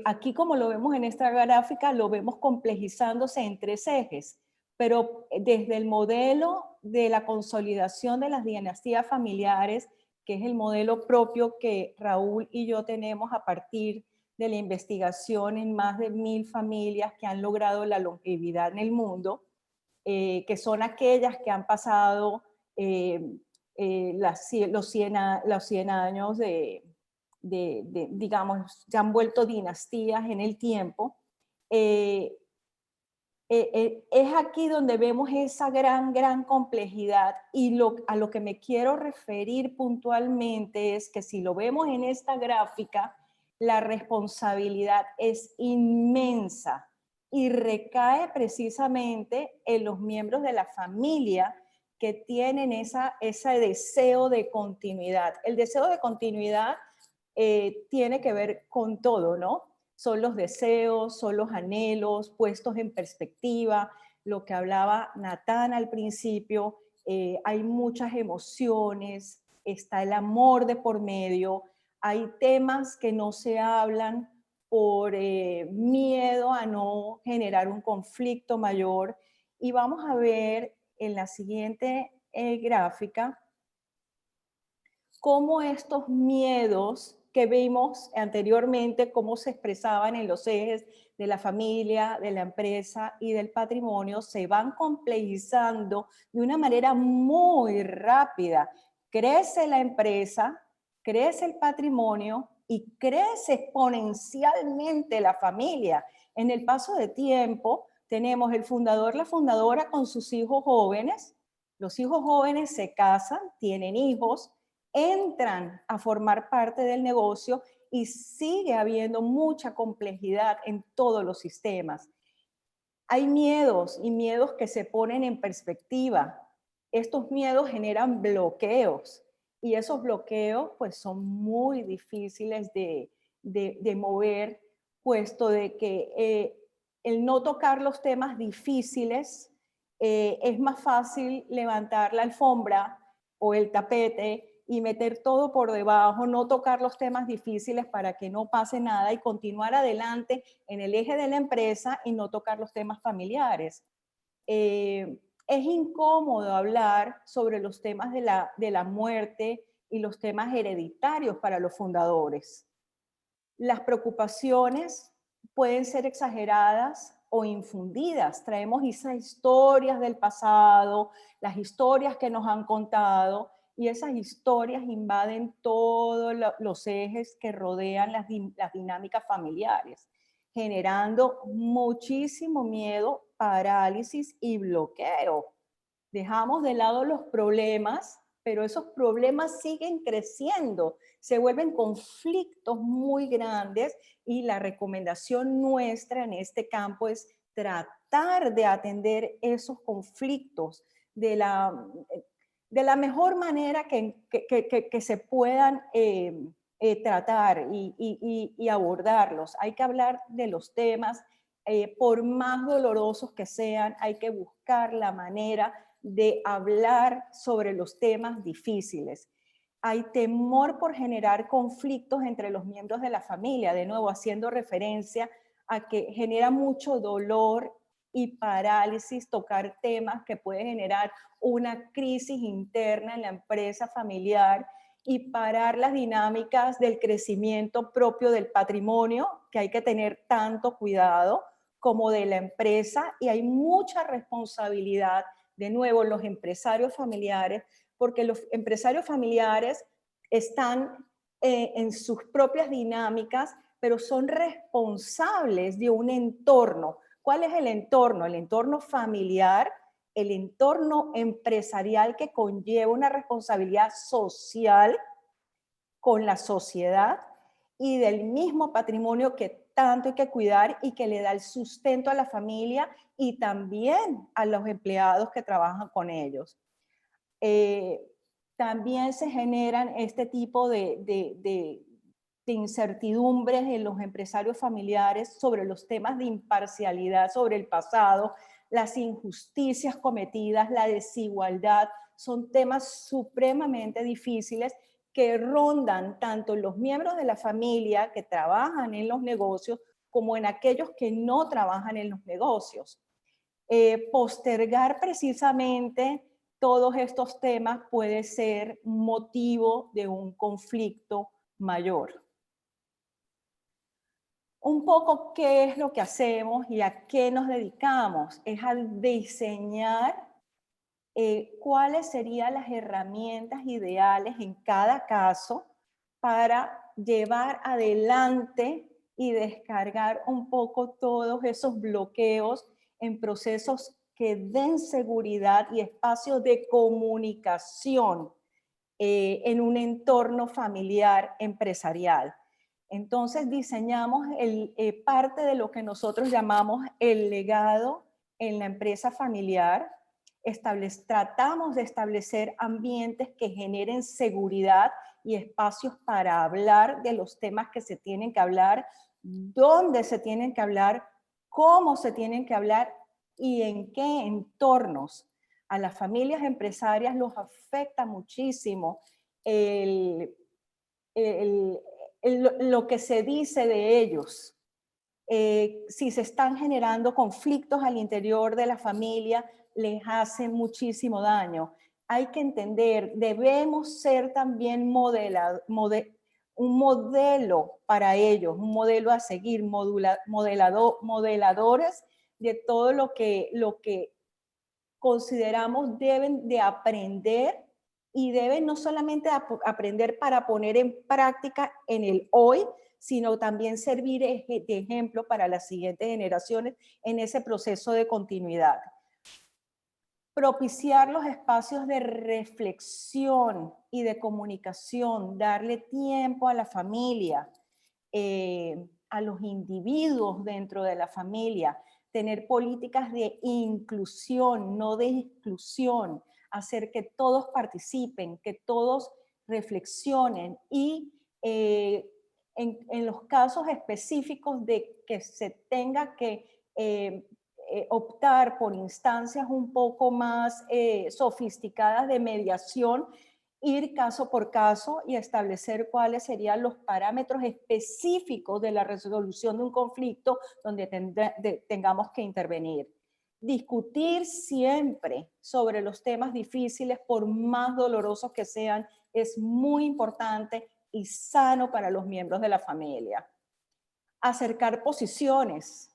Aquí, como lo vemos en esta gráfica, lo vemos complejizándose en 3 ejes, pero desde el modelo de la consolidación de las dinastías familiares, que es el modelo propio que Raúl y yo tenemos a partir de la investigación en más de 1000 familias que han logrado la longevidad en el mundo, que son aquellas que han pasado los 100 años digamos, se han vuelto dinastías en el tiempo. Es aquí donde vemos esa gran complejidad y a lo que me quiero referir puntualmente es que si lo vemos en esta gráfica, la responsabilidad es inmensa y recae precisamente en los miembros de la familia que tienen ese deseo de continuidad. El deseo de continuidad tiene que ver con todo, ¿no? Son los deseos, son los anhelos puestos en perspectiva, lo que hablaba Natán al principio, hay muchas emociones, está el amor de por medio, hay temas que no se hablan por miedo a no generar un conflicto mayor. Y vamos a ver en la siguiente gráfica cómo estos miedos que vimos anteriormente, cómo se expresaban en los ejes de la familia, de la empresa y del patrimonio, se van complejizando de una manera muy rápida. Crece la empresa, crece el patrimonio y crece exponencialmente la familia. En el paso de tiempo, tenemos el fundador, la fundadora con sus hijos jóvenes. Los hijos jóvenes se casan, tienen hijos, entran a formar parte del negocio y sigue habiendo mucha complejidad en todos los sistemas. Hay miedos y miedos que se ponen en perspectiva. Estos miedos generan bloqueos y esos bloqueos pues son muy difíciles de mover, puesto de que el no tocar los temas difíciles es más fácil levantar la alfombra o el tapete y meter todo por debajo, no tocar los temas difíciles para que no pase nada y continuar adelante en el eje de la empresa y no tocar los temas familiares. Es incómodo hablar sobre los temas de la muerte y los temas hereditarios para los fundadores. Las preocupaciones pueden ser exageradas o infundidas. Traemos esas historias del pasado, las historias que nos han contado, y esas historias invaden todos los ejes que rodean las dinámicas familiares, generando muchísimo miedo, parálisis y bloqueo. Dejamos de lado los problemas, pero esos problemas siguen creciendo, se vuelven conflictos muy grandes y la recomendación nuestra en este campo es tratar de atender esos conflictos de la mejor manera que se puedan tratar y abordarlos. Hay que hablar de los temas, por más dolorosos que sean, hay que buscar la manera de hablar sobre los temas difíciles. Hay temor por generar conflictos entre los miembros de la familia, de nuevo haciendo referencia a que genera mucho dolor y parálisis, tocar temas que pueden generar una crisis interna en la empresa familiar y parar las dinámicas del crecimiento propio del patrimonio, que hay que tener tanto cuidado, como de la empresa, y hay mucha responsabilidad, de nuevo, los empresarios familiares, porque los empresarios familiares están en sus propias dinámicas, pero son responsables de un entorno. ¿Cuál es el entorno? El entorno familiar, el entorno empresarial que conlleva una responsabilidad social con la sociedad y del mismo patrimonio que tanto hay que cuidar y que le da el sustento a la familia y también a los empleados que trabajan con ellos. También se generan este tipo de incertidumbres en los empresarios familiares sobre los temas de imparcialidad, sobre el pasado, las injusticias cometidas, la desigualdad, son temas supremamente difíciles que rondan tanto en los miembros de la familia que trabajan en los negocios como en aquellos que no trabajan en los negocios. Postergar precisamente todos estos temas puede ser motivo de un conflicto mayor. Un poco qué es lo que hacemos y a qué nos dedicamos, es a diseñar cuáles serían las herramientas ideales en cada caso para llevar adelante y descargar un poco todos esos bloqueos en procesos que den seguridad y espacios de comunicación en un entorno familiar empresarial. Entonces diseñamos parte de lo que nosotros llamamos el legado en la empresa familiar. Tratamos de establecer ambientes que generen seguridad y espacios para hablar de los temas que se tienen que hablar, dónde se tienen que hablar, cómo se tienen que hablar y en qué entornos. A las familias empresarias los afecta muchísimo lo que se dice de ellos. Si se están generando conflictos al interior de la familia, les hace muchísimo daño. Hay que entender, debemos ser también un modelo para ellos, un modelo a seguir, modeladores de todo lo que consideramos deben de aprender y deben no solamente aprender para poner en práctica en el hoy, sino también servir de ejemplo para las siguientes generaciones en ese proceso de continuidad. Propiciar los espacios de reflexión y de comunicación, darle tiempo a la familia, a los individuos dentro de la familia, tener políticas de inclusión, no de exclusión, hacer que todos participen, que todos reflexionen y en los casos específicos de que se tenga que optar por instancias un poco más sofisticadas de mediación, ir caso por caso y establecer cuáles serían los parámetros específicos de la resolución de un conflicto donde tengamos que intervenir. Discutir siempre sobre los temas difíciles, por más dolorosos que sean, es muy importante y sano para los miembros de la familia. Acercar posiciones,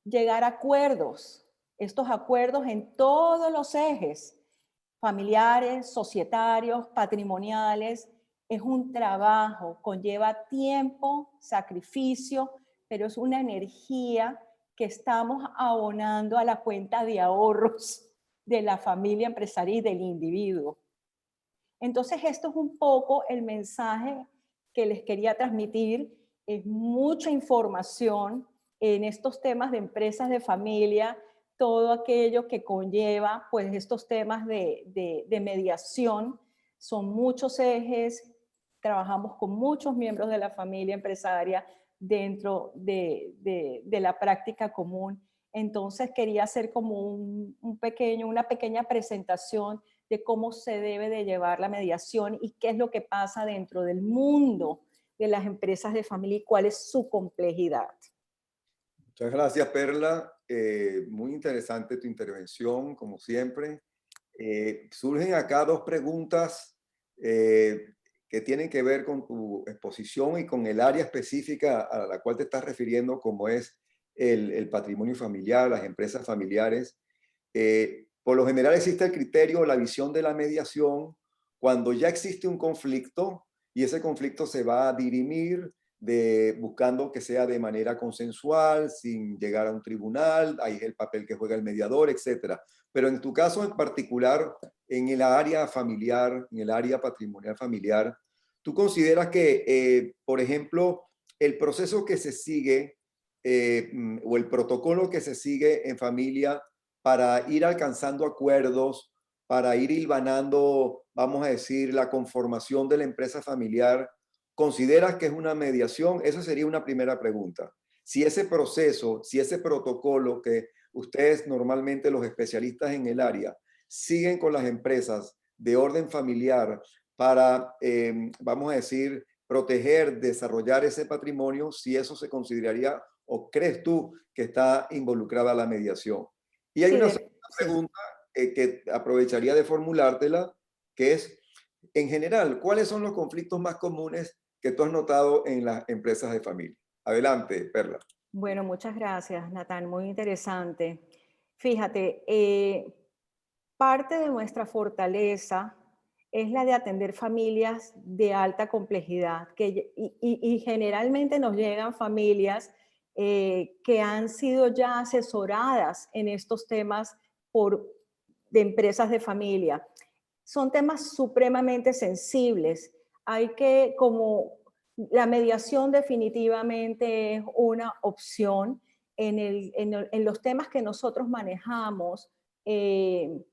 llegar a acuerdos, estos acuerdos en todos los ejes, familiares, societarios, patrimoniales, es un trabajo, conlleva tiempo, sacrificio, pero es una energía que estamos abonando a la cuenta de ahorros de la familia empresarial y del individuo. Entonces, esto es un poco el mensaje que les quería transmitir. Es mucha información en estos temas de empresas de familia, todo aquello que conlleva pues estos temas de mediación. Son muchos ejes, trabajamos con muchos miembros de la familia empresaria dentro de la práctica común. Entonces quería hacer como una pequeña presentación de cómo se debe de llevar la mediación y qué es lo que pasa dentro del mundo de las empresas de familia y cuál es su complejidad. Muchas gracias, Perla. Muy interesante tu intervención, como siempre. Surgen acá dos preguntas que tienen que ver con tu exposición y con el área específica a la cual te estás refiriendo, como es el patrimonio familiar, las empresas familiares. Por lo general existe el criterio, la visión de la mediación, cuando ya existe un conflicto y ese conflicto se va a dirimir buscando que sea de manera consensual, sin llegar a un tribunal, ahí es el papel que juega el mediador, etc. Pero en tu caso en particular, en el área familiar, en el área patrimonial familiar, ¿tú consideras que, por ejemplo, el proceso que se sigue o el protocolo que se sigue en familia para ir alcanzando acuerdos, para ir hilvanando, vamos a decir, la conformación de la empresa familiar, ¿consideras que es una mediación? Esa sería una primera pregunta. Si ese proceso, si ese protocolo que ustedes normalmente los especialistas en el área siguen con las empresas de orden familiar para, vamos a decir, proteger, desarrollar ese patrimonio, si eso se consideraría o crees tú que está involucrada la mediación. Y hay Sí, una segunda pregunta que aprovecharía de formulártela, que es, en general, ¿cuáles son los conflictos más comunes que tú has notado en las empresas de familia? Adelante, Perla. Bueno, muchas gracias, Natán, muy interesante. Fíjate, parte de nuestra fortaleza es la de atender familias de alta complejidad, y generalmente nos llegan familias que han sido ya asesoradas en estos temas de empresas de familia. Son temas supremamente sensibles. Hay que, como la mediación definitivamente es una opción en los temas que nosotros manejamos. El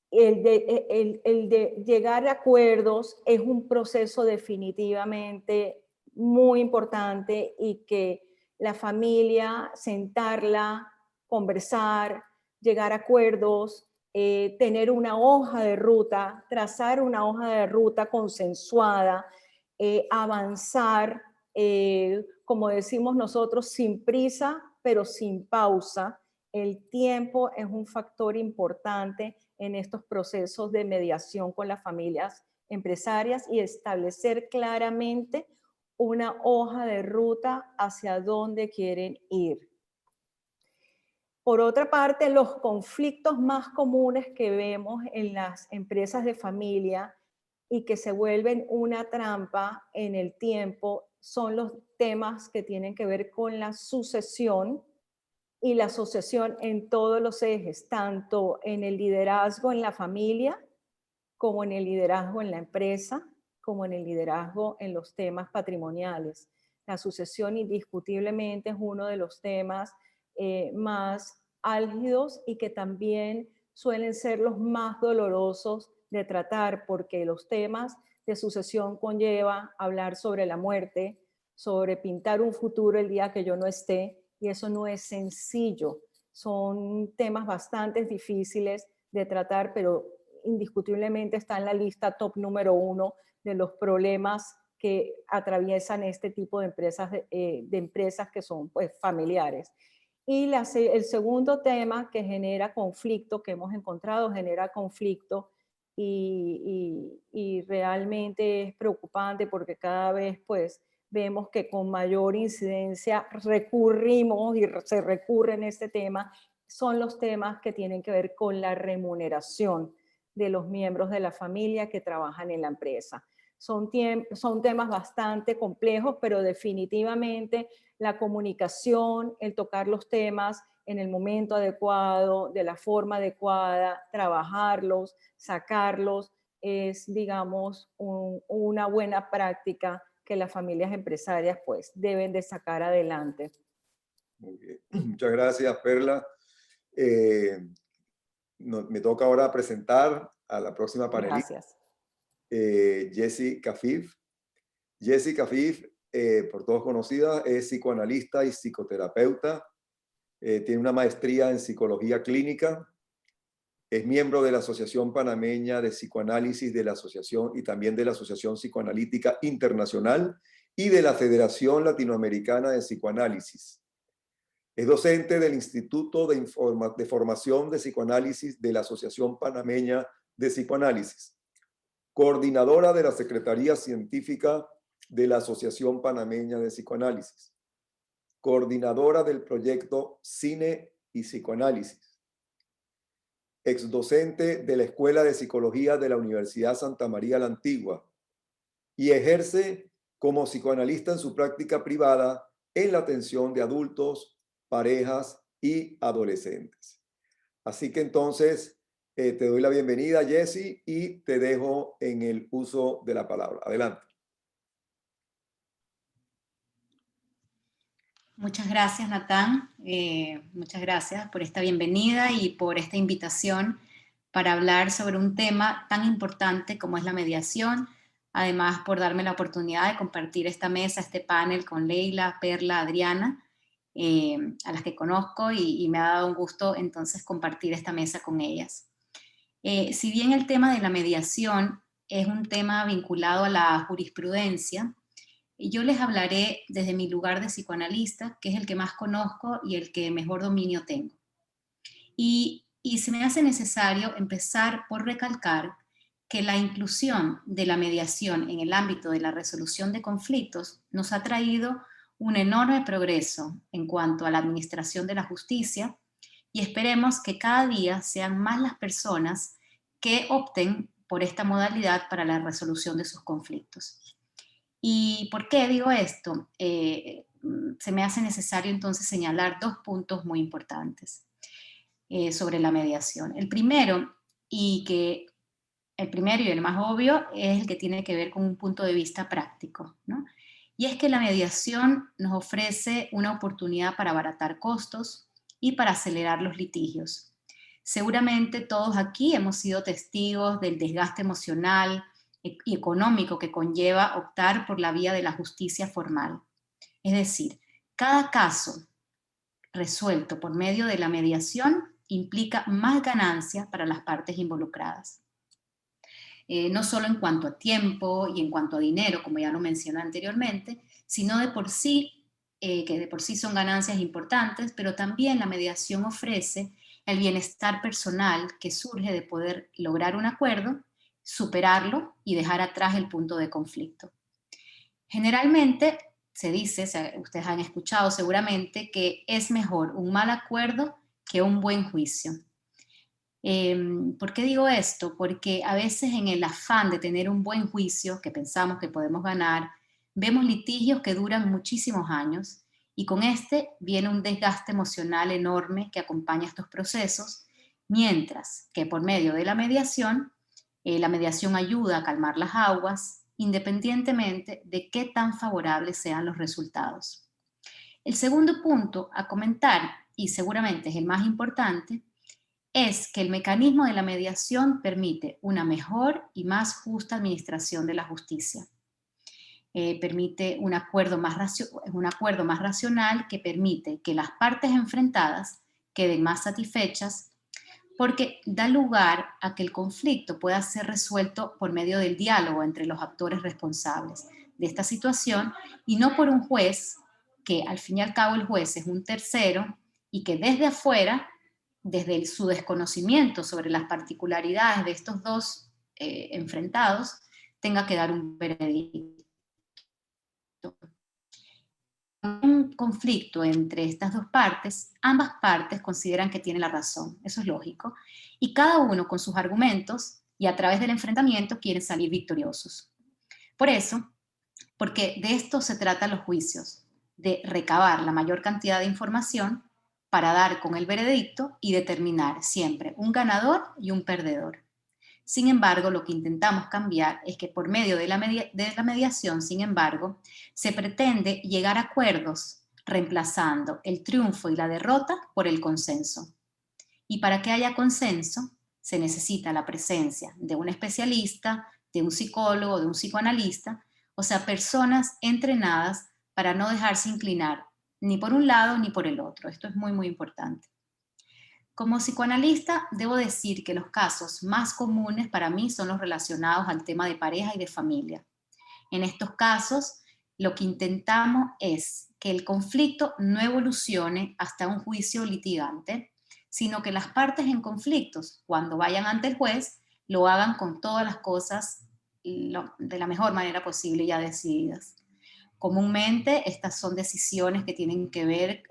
de llegar a acuerdos es un proceso definitivamente muy importante, y que la familia, sentarla, conversar, llegar a acuerdos, tener una hoja de ruta, trazar una hoja de ruta consensuada, avanzar, como decimos nosotros, sin prisa, pero sin pausa. El tiempo es un factor importante en estos procesos de mediación con las familias empresarias, y establecer claramente una hoja de ruta hacia dónde quieren ir. Por otra parte, los conflictos más comunes que vemos en las empresas de familia y que se vuelven una trampa en el tiempo son los temas que tienen que ver con la sucesión y la sucesión en todos los ejes, tanto en el liderazgo en la familia, como en el liderazgo en la empresa, como en el liderazgo en los temas patrimoniales. La sucesión indiscutiblemente es uno de los temas más álgidos, y que también suelen ser los más dolorosos de tratar, porque los temas de sucesión conlleva hablar sobre la muerte, sobre pintar un futuro el día que yo no esté, y eso no es sencillo. Son temas bastante difíciles de tratar, pero indiscutiblemente está en la lista top número 1 de los problemas que atraviesan este tipo de empresas que son, pues, familiares. Y el segundo tema que genera conflicto, que hemos encontrado genera conflicto, y realmente es preocupante, porque cada vez, pues, vemos que con mayor incidencia recurrimos y se recurre en este tema, son los temas que tienen que ver con la remuneración de los miembros de la familia que trabajan en la empresa. Son temas bastante complejos, pero definitivamente la comunicación, el tocar los temas en el momento adecuado, de la forma adecuada, trabajarlos, sacarlos, es, digamos, una buena práctica que las familias empresarias, pues, deben de sacar adelante. Muy bien. Muchas gracias, Perla. Me toca ahora presentar a la próxima panelista. Gracias. Jessie Kafif. Jessie Kafif, por todos conocida, es psicoanalista y psicoterapeuta. Tiene una maestría en psicología clínica. Es miembro de la Asociación Panameña de Psicoanálisis de la Asociación y también de la Asociación Psicoanalítica Internacional, y de la Federación Latinoamericana de Psicoanálisis. Es docente del Instituto de Formación de Psicoanálisis de la Asociación Panameña de Psicoanálisis, coordinadora de la Secretaría Científica de la Asociación Panameña de Psicoanálisis, coordinadora del proyecto Cine y Psicoanálisis, exdocente de la Escuela de Psicología de la Universidad Santa María la Antigua y ejerce como psicoanalista en su práctica privada en la atención de adultos, parejas y adolescentes. Así que entonces te doy la bienvenida, Jessy, y te dejo en el uso de la palabra. Adelante. Muchas gracias, Natán. Muchas gracias por esta bienvenida y por esta invitación para hablar sobre un tema tan importante como es la mediación. Además, por darme la oportunidad de compartir esta mesa, este panel con Leila, Perla, Adriana, a las que conozco y me ha dado un gusto entonces compartir esta mesa con ellas. Si bien el tema de la mediación es un tema vinculado a la jurisprudencia, yo les hablaré desde mi lugar de psicoanalista, que es el que más conozco y el que mejor dominio tengo. Y se me hace necesario empezar por recalcar que la inclusión de la mediación en el ámbito de la resolución de conflictos nos ha traído un enorme progreso en cuanto a la administración de la justicia y esperemos que cada día sean más las personas que opten por esta modalidad para la resolución de sus conflictos. ¿Y por qué digo esto? Se me hace necesario entonces señalar dos puntos muy importantes sobre la mediación. El primero y el más obvio es el que tiene que ver con un punto de vista práctico, ¿no? Y es que la mediación nos ofrece una oportunidad para abaratar costos y para acelerar los litigios. Seguramente todos aquí hemos sido testigos del desgaste emocional y económico que conlleva optar por la vía de la justicia formal. Es decir, cada caso resuelto por medio de la mediación implica más ganancia para las partes involucradas. No solo en cuanto a tiempo y en cuanto a dinero, como ya lo mencioné anteriormente, sino de por sí, que de por sí son ganancias importantes, pero también la mediación ofrece el bienestar personal que surge de poder lograr un acuerdo, superarlo y dejar atrás el punto de conflicto. Generalmente se dice, ustedes han escuchado seguramente, que es mejor un mal acuerdo que un buen juicio. ¿Por qué digo esto? Porque a veces en el afán de tener un buen juicio que pensamos que podemos ganar, vemos litigios que duran muchísimos años y con este viene un desgaste emocional enorme que acompaña estos procesos, mientras que por medio de la mediación ayuda a calmar las aguas independientemente de qué tan favorables sean los resultados. El segundo punto a comentar, y seguramente es el más importante, es que el mecanismo de la mediación permite una mejor y más justa administración de la justicia. Permite un acuerdo más racional que permite que las partes enfrentadas queden más satisfechas porque da lugar a que el conflicto pueda ser resuelto por medio del diálogo entre los actores responsables de esta situación y no por un juez, que al fin y al cabo el juez es un tercero y que desde afuera, desde su desconocimiento sobre las particularidades de estos dos enfrentados, tenga que dar un veredicto. Un conflicto entre estas dos partes, ambas partes consideran que tienen la razón, eso es lógico, y cada uno con sus argumentos y a través del enfrentamiento quieren salir victoriosos. Por eso, porque de esto se tratan los juicios, de recabar la mayor cantidad de información para dar con el veredicto y determinar siempre un ganador y un perdedor. Sin embargo, lo que intentamos cambiar es que por medio de la mediación, sin embargo, se pretende llegar a acuerdos reemplazando el triunfo y la derrota por el consenso. Y para que haya consenso, se necesita la presencia de un especialista, de un psicólogo, de un psicoanalista, o sea, personas entrenadas para no dejarse inclinar ni por un lado ni por el otro. Esto es muy, muy importante. Como psicoanalista, debo decir que los casos más comunes para mí son los relacionados al tema de pareja y de familia. En estos casos, lo que intentamos es que el conflicto no evolucione hasta un juicio litigante, sino que las partes en conflictos, cuando vayan ante el juez, lo hagan con todas las cosas de la mejor manera posible ya decididas. Comúnmente estas son decisiones que tienen que ver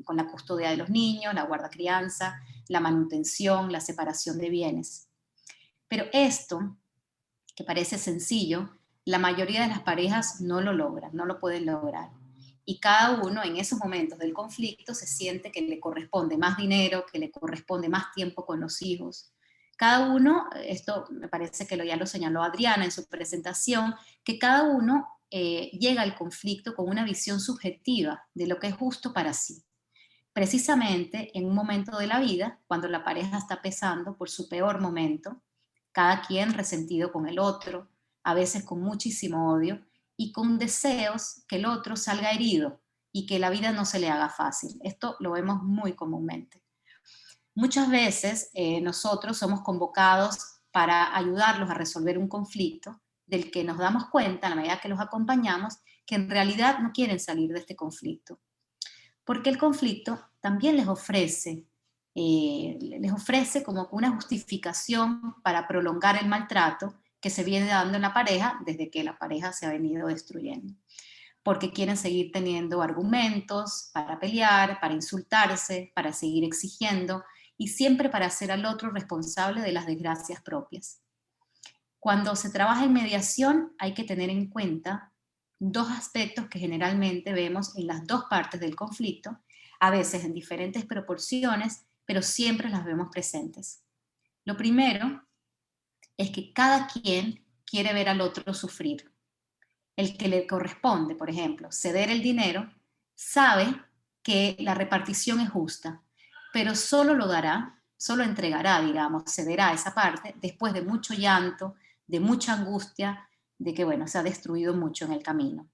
con la custodia de los niños, la guardacrianza, la manutención, la separación de bienes. Pero esto, que parece sencillo, la mayoría de las parejas no lo logran, no lo pueden lograr. Y cada uno en esos momentos del conflicto se siente que le corresponde más dinero, que le corresponde más tiempo con los hijos. Cada uno, esto me parece que ya lo señaló Adriana en su presentación, que cada uno llega al conflicto con una visión subjetiva de lo que es justo para sí. Precisamente en un momento de la vida, cuando la pareja está pasando por su peor momento, cada quien resentido con el otro, a veces con muchísimo odio y con deseos que el otro salga herido y que la vida no se le haga fácil. Esto lo vemos muy comúnmente. Muchas veces nosotros somos convocados para ayudarlos a resolver un conflicto del que nos damos cuenta, a la medida que los acompañamos, que en realidad no quieren salir de este conflicto. Porque el conflicto también les ofrece como una justificación para prolongar el maltrato que se viene dando en la pareja desde que la pareja se ha venido destruyendo. Porque quieren seguir teniendo argumentos para pelear, para insultarse, para seguir exigiendo y siempre para hacer al otro responsable de las desgracias propias. Cuando se trabaja en mediación hay que tener en cuenta dos aspectos que generalmente vemos en las dos partes del conflicto, a veces en diferentes proporciones, pero siempre las vemos presentes. Lo primero es que cada quien quiere ver al otro sufrir. El que le corresponde, por ejemplo, ceder el dinero, sabe que la repartición es justa, pero solo lo dará, solo entregará, digamos, cederá esa parte después de mucho llanto, de mucha angustia, de que, bueno, se ha destruido mucho en el camino.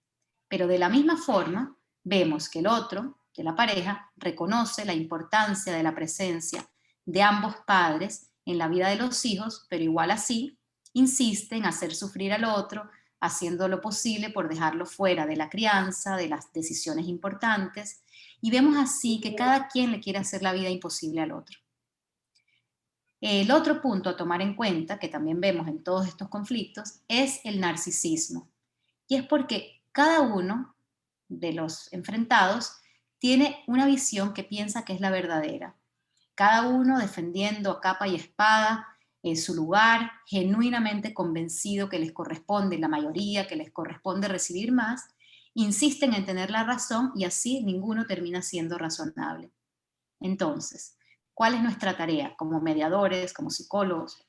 Pero de la misma forma, vemos que el otro, que la pareja, reconoce la importancia de la presencia de ambos padres en la vida de los hijos, pero igual así, insiste en hacer sufrir al otro, haciendo lo posible por dejarlo fuera de la crianza, de las decisiones importantes, y vemos así que cada quien le quiere hacer la vida imposible al otro. El otro punto a tomar en cuenta, que también vemos en todos estos conflictos, es el narcisismo. Y es porque cada uno de los enfrentados tiene una visión que piensa que es la verdadera. Cada uno defendiendo a capa y espada su lugar, genuinamente convencido que les corresponde la mayoría, que les corresponde recibir más, insisten en tener la razón y así ninguno termina siendo razonable. Entonces, ¿cuál es nuestra tarea como mediadores, como psicólogos?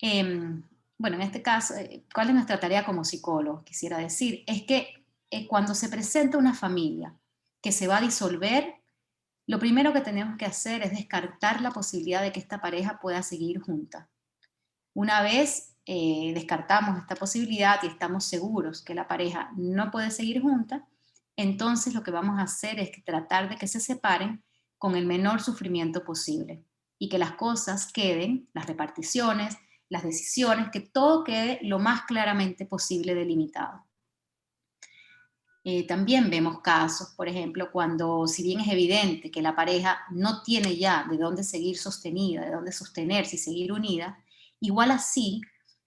Bueno, en este caso, ¿cuál es nuestra tarea como psicólogos? Quisiera decir, es que cuando se presenta una familia que se va a disolver, lo primero que tenemos que hacer es descartar la posibilidad de que esta pareja pueda seguir junta. Una vez descartamos esta posibilidad y estamos seguros que la pareja no puede seguir junta, entonces lo que vamos a hacer es tratar de que se separen con el menor sufrimiento posible y que las cosas queden, las reparticiones, las decisiones, que todo quede lo más claramente posible delimitado. También vemos casos, por ejemplo, cuando si bien es evidente que la pareja no tiene ya de dónde seguir sostenida, de dónde sostenerse y seguir unida, igual así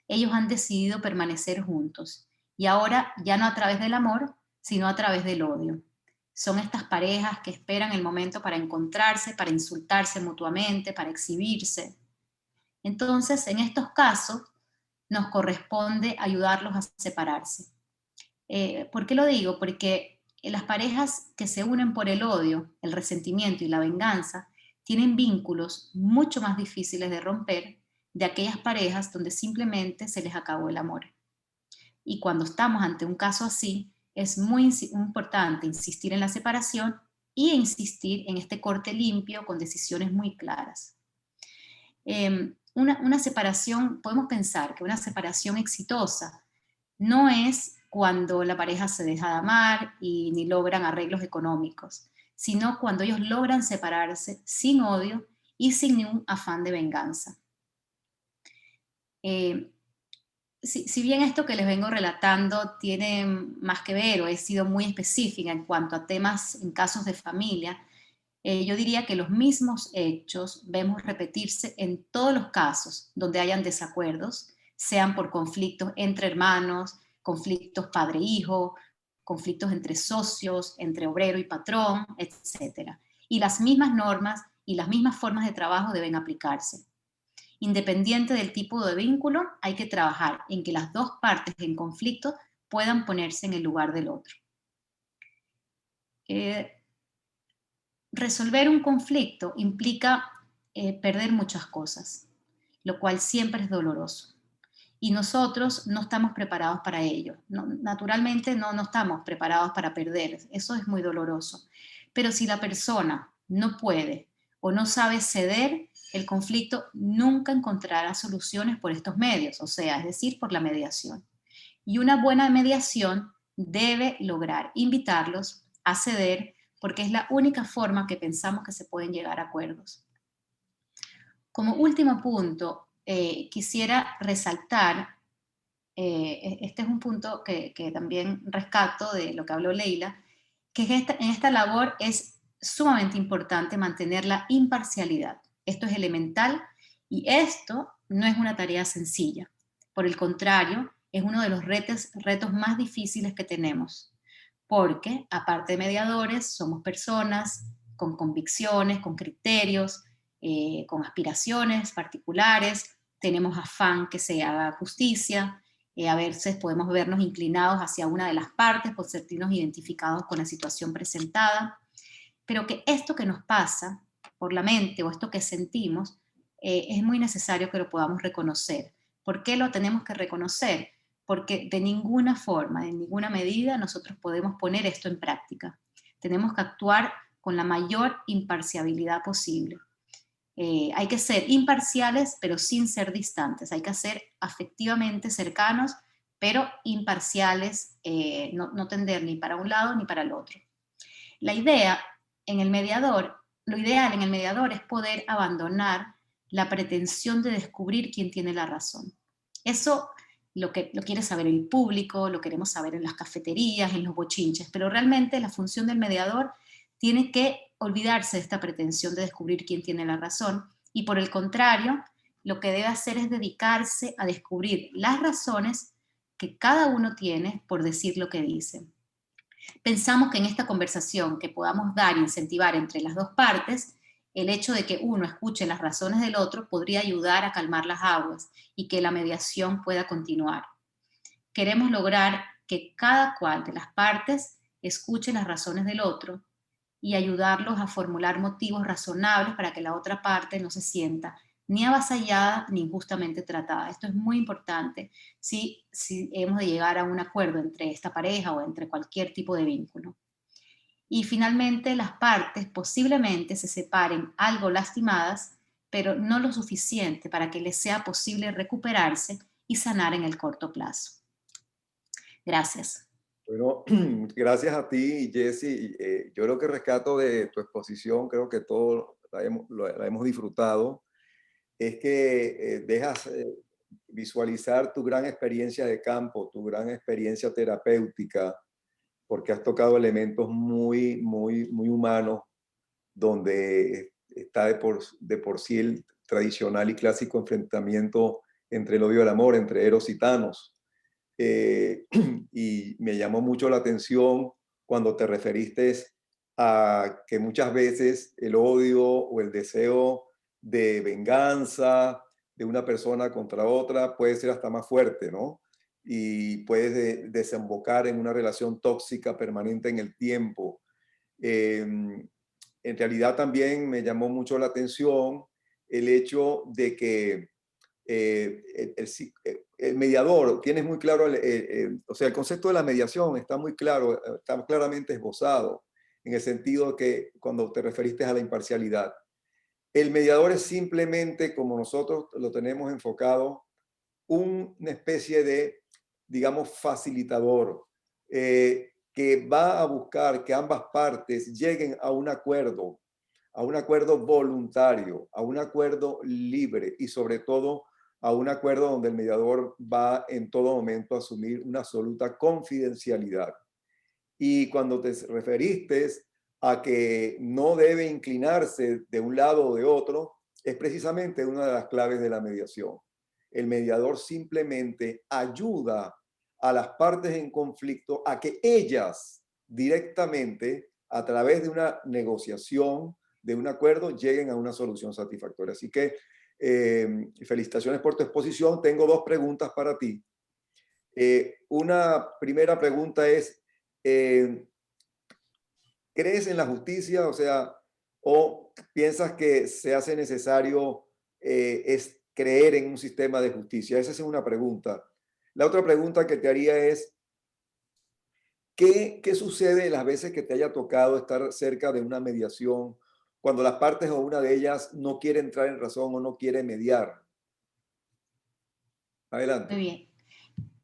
ellos han decidido permanecer juntos. Y ahora ya no a través del amor, sino a través del odio. Son estas parejas que esperan el momento para encontrarse, para insultarse mutuamente, para exhibirse. Entonces, en estos casos, nos corresponde ayudarlos a separarse. ¿Por qué lo digo? Porque las parejas que se unen por el odio, el resentimiento y la venganza tienen vínculos mucho más difíciles de romper de aquellas parejas donde simplemente se les acabó el amor. Y cuando estamos ante un caso así, es muy importante insistir en la separación y insistir en este corte limpio con decisiones muy claras. Una separación, podemos pensar que una separación exitosa no es cuando la pareja se deja de amar y ni logran arreglos económicos, sino cuando ellos logran separarse sin odio y sin ningún afán de venganza. si bien esto que les vengo relatando tiene más que ver o he sido muy específica en cuanto a temas en casos de familia, yo diría que los mismos hechos vemos repetirse en todos los casos donde hayan desacuerdos, sean por conflictos entre hermanos, conflictos padre-hijo, conflictos entre socios, entre obrero y patrón, etc. Y las mismas normas y las mismas formas de trabajo deben aplicarse. Independiente del tipo de vínculo, hay que trabajar en que las dos partes en conflicto puedan ponerse en el lugar del otro. Resolver un conflicto implica perder muchas cosas, lo cual siempre es doloroso. Y nosotros no estamos preparados para ello. No, naturalmente no estamos preparados para perder. Eso es muy doloroso. Pero si la persona no puede o no sabe ceder, el conflicto nunca encontrará soluciones por estos medios, o sea, es decir, por la mediación. Y una buena mediación debe lograr invitarlos a ceder, porque es la única forma que pensamos que se pueden llegar a acuerdos. Como último punto, quisiera resaltar, este es un punto que también rescato de lo que habló Leila, que en esta labor es sumamente importante mantener la imparcialidad. Esto es elemental y esto no es una tarea sencilla. Por el contrario, es uno de los retos más difíciles que tenemos, porque aparte de mediadores, somos personas con convicciones, con criterios, con aspiraciones particulares, tenemos afán que se haga justicia, a veces podemos vernos inclinados hacia una de las partes por sentirnos identificados con la situación presentada, pero que esto que nos pasa por la mente o esto que sentimos, es muy necesario que lo podamos reconocer. ¿Por qué lo tenemos que reconocer? Porque de ninguna forma, en ninguna medida, nosotros podemos poner esto en práctica. Tenemos que actuar con la mayor imparcialidad posible. Hay que ser imparciales, pero sin ser distantes. Hay que ser afectivamente cercanos, pero imparciales, no tender ni para un lado ni para el otro. La idea en el mediador, lo ideal en el mediador es poder abandonar la pretensión de descubrir quién tiene la razón. Eso lo quiere saber el público, lo queremos saber en las cafeterías, en los bochinches, pero realmente la función del mediador tiene que olvidarse de esta pretensión de descubrir quién tiene la razón y por el contrario, lo que debe hacer es dedicarse a descubrir las razones que cada uno tiene por decir lo que dice. Pensamos que en esta conversación que podamos dar e incentivar entre las dos partes, el hecho de que uno escuche las razones del otro podría ayudar a calmar las aguas y que la mediación pueda continuar. Queremos lograr que cada cual de las partes escuche las razones del otro y ayudarlos a formular motivos razonables para que la otra parte no se sienta ni avasallada ni injustamente tratada. Esto es muy importante si hemos de llegar a un acuerdo entre esta pareja o entre cualquier tipo de vínculo. Y finalmente las partes posiblemente se separen algo lastimadas, pero no lo suficiente para que les sea posible recuperarse y sanar en el corto plazo. Gracias. Bueno, gracias a ti, Jessie. Yo lo que rescato de tu exposición, creo que todos la hemos disfrutado, es que dejas visualizar tu gran experiencia de campo, tu gran experiencia terapéutica, porque has tocado elementos muy, muy, muy humanos, donde está de por sí el tradicional y clásico enfrentamiento entre el odio y el amor, entre Eros y Thanos. Y me llamó mucho la atención cuando te referiste a que muchas veces el odio o el deseo de venganza de una persona contra otra puede ser hasta más fuerte, ¿no? Y puede desembocar en una relación tóxica permanente en el tiempo. En realidad también me llamó mucho la atención el hecho de que el mediador, tienes muy claro, o sea, el concepto de la mediación está muy claro, está claramente esbozado, en el sentido que cuando te referiste a la imparcialidad. El mediador es simplemente, como nosotros lo tenemos enfocado, una especie de, digamos, facilitador, que va a buscar que ambas partes lleguen a un acuerdo voluntario, a un acuerdo libre y sobre todo a un acuerdo donde el mediador va en todo momento a asumir una absoluta confidencialidad. Y cuando te referiste a que no debe inclinarse de un lado o de otro, es precisamente una de las claves de la mediación. El mediador simplemente ayuda a las partes en conflicto a que ellas directamente, a través de una negociación, de un acuerdo, lleguen a una solución satisfactoria. Así que felicitaciones por tu exposición. Tengo dos preguntas para ti. Una primera pregunta es, ¿crees en la justicia? O sea, ¿o piensas que se hace necesario es creer en un sistema de justicia? Esa es una pregunta. La otra pregunta que te haría es, ¿qué sucede las veces que te haya tocado estar cerca de una mediación cuando las partes o una de ellas no quiere entrar en razón o no quiere mediar? Adelante. Muy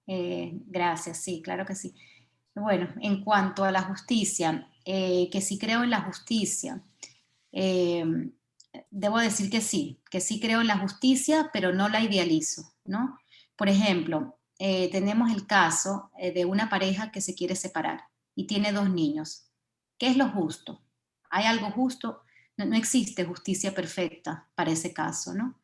bien. Gracias, sí, claro que sí. Bueno, en cuanto a la justicia, que sí creo en la justicia, debo decir que sí creo en la justicia, pero no la idealizo, ¿no? Por ejemplo, tenemos el caso de una pareja que se quiere separar y tiene 2 niños. ¿Qué es lo justo? ¿Hay algo justo? No, no existe justicia perfecta para ese caso, ¿no?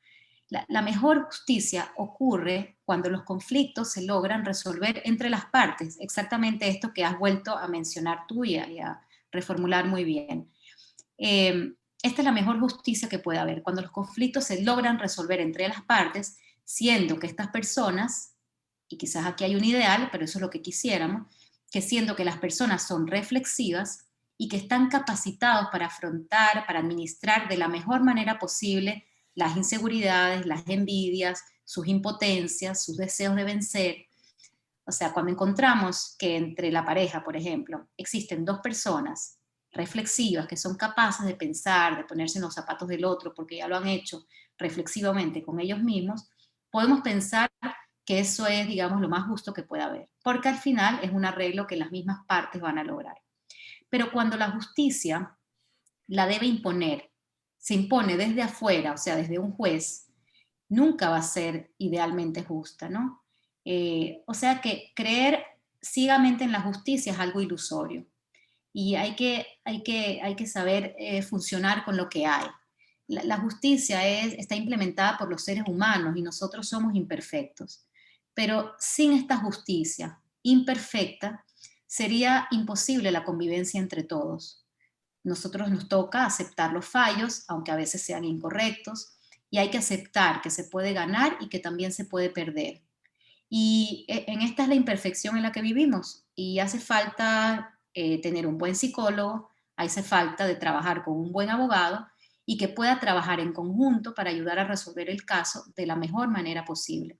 La mejor justicia ocurre cuando los conflictos se logran resolver entre las partes, exactamente esto que has vuelto a mencionar tú y a reformular muy bien. Esta es la mejor justicia que puede haber, cuando los conflictos se logran resolver entre las partes, siendo que estas personas, y quizás aquí hay un ideal, pero eso es lo que quisiéramos, que siendo que las personas son reflexivas y que están capacitados para afrontar, para administrar de la mejor manera posible las inseguridades, las envidias, sus impotencias, sus deseos de vencer. O sea, cuando encontramos que entre la pareja, por ejemplo, existen 2 personas reflexivas que son capaces de pensar, de ponerse en los zapatos del otro, porque ya lo han hecho reflexivamente con ellos mismos, podemos pensar que eso es, digamos, lo más justo que pueda haber, porque al final es un arreglo que las mismas partes van a lograr. Pero cuando la justicia la debe imponer, se impone desde afuera, o sea, desde un juez, nunca va a ser idealmente justa, ¿no? O sea que creer ciegamente en la justicia es algo ilusorio y hay que saber funcionar con lo que hay. La justicia está implementada por los seres humanos y nosotros somos imperfectos, pero sin esta justicia imperfecta sería imposible la convivencia entre todos. Nosotros nos toca aceptar los fallos, aunque a veces sean incorrectos, y hay que aceptar que se puede ganar y que también se puede perder. Y en esta es la imperfección en la que vivimos y hace falta tener un buen psicólogo, hace falta de trabajar con un buen abogado y que pueda trabajar en conjunto para ayudar a resolver el caso de la mejor manera posible.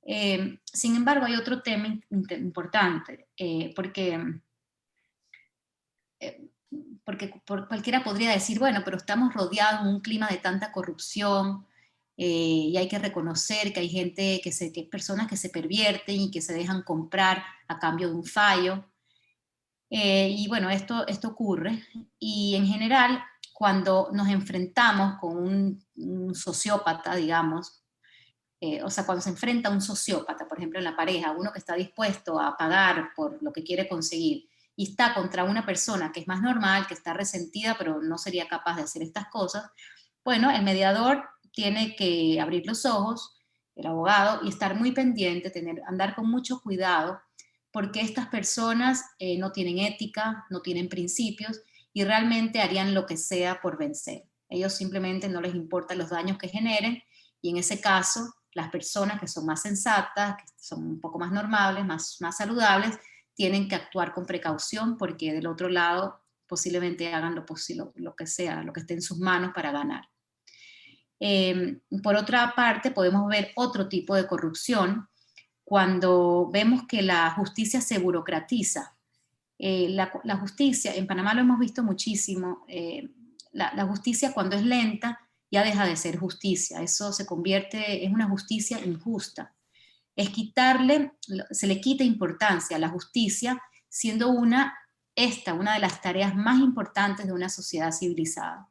Sin embargo, hay otro tema importante, porque cualquiera podría decir, bueno, pero estamos rodeados en un clima de tanta corrupción y hay que reconocer que hay gente, que personas que se pervierten y que se dejan comprar a cambio de un fallo. Y bueno, esto ocurre y en general cuando nos enfrentamos con un sociópata, digamos, o sea, cuando se enfrenta a un sociópata, por ejemplo, en la pareja, uno que está dispuesto a pagar por lo que quiere conseguir y está contra una persona que es más normal, que está resentida, pero no sería capaz de hacer estas cosas, bueno, el mediador tiene que abrir los ojos, el abogado, y estar muy pendiente, andar con mucho cuidado, porque estas personas no tienen ética, no tienen principios y realmente harían lo que sea por vencer. Ellos simplemente no les importan los daños que generen y en ese caso las personas que son más sensatas, que son un poco más normales, más saludables, tienen que actuar con precaución porque del otro lado posiblemente hagan lo que sea, lo que esté en sus manos para ganar. Por otra parte, podemos ver otro tipo de corrupción cuando vemos que la justicia se burocratiza. La justicia, en Panamá lo hemos visto muchísimo, la justicia cuando es lenta ya deja de ser justicia, eso se convierte en una justicia injusta. Se le quita importancia a la justicia, siendo una de las tareas más importantes de una sociedad civilizada.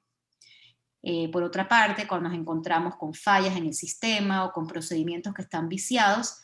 Por otra parte, cuando nos encontramos con fallas en el sistema o con procedimientos que están viciados,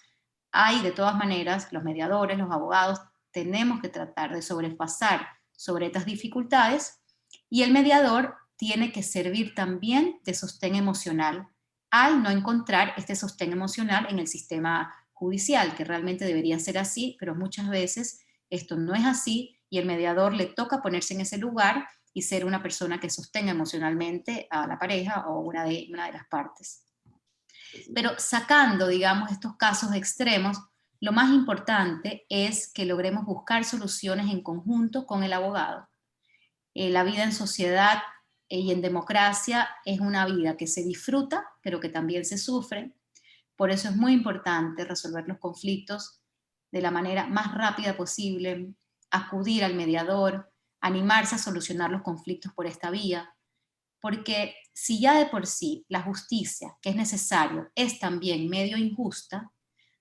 hay de todas maneras, los mediadores, los abogados, tenemos que tratar de sobrepasar sobre estas dificultades, y el mediador tiene que servir también de sostén emocional al no encontrar este sostén emocional en el sistema judicial, que realmente debería ser así, pero muchas veces esto no es así y el mediador le toca ponerse en ese lugar y ser una persona que sostenga emocionalmente a la pareja o una de las partes. Pero sacando, digamos, estos casos extremos, lo más importante es que logremos buscar soluciones en conjunto con el abogado. La vida en sociedad y en democracia es una vida que se disfruta, pero que también se sufre. Por eso es muy importante resolver los conflictos de la manera más rápida posible, acudir al mediador, animarse a solucionar los conflictos por esta vía, porque si ya de por sí la justicia, que es necesario, es también medio injusta,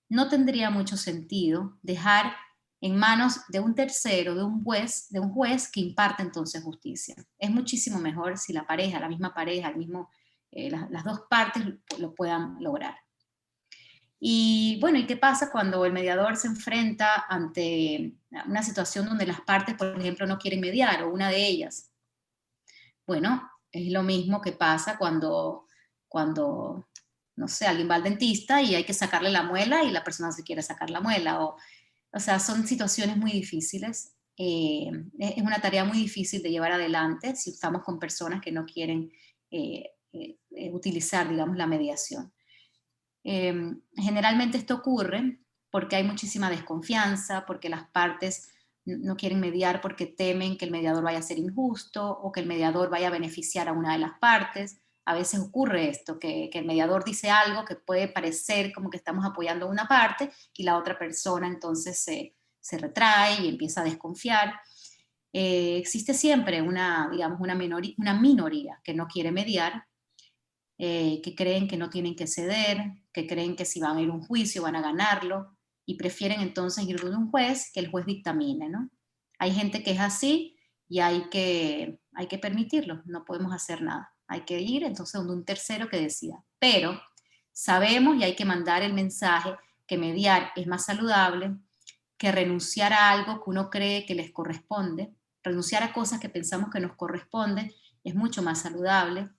no tendría mucho sentido dejar en manos de un tercero, de un juez que imparte entonces justicia. Es muchísimo mejor si la pareja, la misma pareja, las dos partes lo puedan lograr. Y bueno, ¿y qué pasa cuando el mediador se enfrenta ante una situación donde las partes, por ejemplo, no quieren mediar, o una de ellas? Bueno, es lo mismo que pasa cuando, no sé, alguien va al dentista y hay que sacarle la muela y la persona se quiere sacar la muela. O sea, son situaciones muy difíciles. Es una tarea muy difícil de llevar adelante si estamos con personas que no quieren utilizar, digamos, la mediación. Generalmente esto ocurre porque hay muchísima desconfianza, porque las partes no quieren mediar porque temen que el mediador vaya a ser injusto o que el mediador vaya a beneficiar a una de las partes. A veces ocurre esto, que el mediador dice algo que puede parecer como que estamos apoyando a una parte y la otra persona entonces se retrae y empieza a desconfiar. Existe siempre una minoría que no quiere mediar, que creen que no tienen que ceder, que creen que si van a ir a un juicio van a ganarlo y prefieren entonces ir de un juez que el juez dictamine, ¿no? Hay gente que es así y hay que permitirlo, no podemos hacer nada. Hay que ir entonces donde un tercero que decida. Pero sabemos y hay que mandar el mensaje que mediar es más saludable que renunciar a algo que uno cree que les corresponde. Renunciar a cosas que pensamos que nos corresponden es mucho más saludable.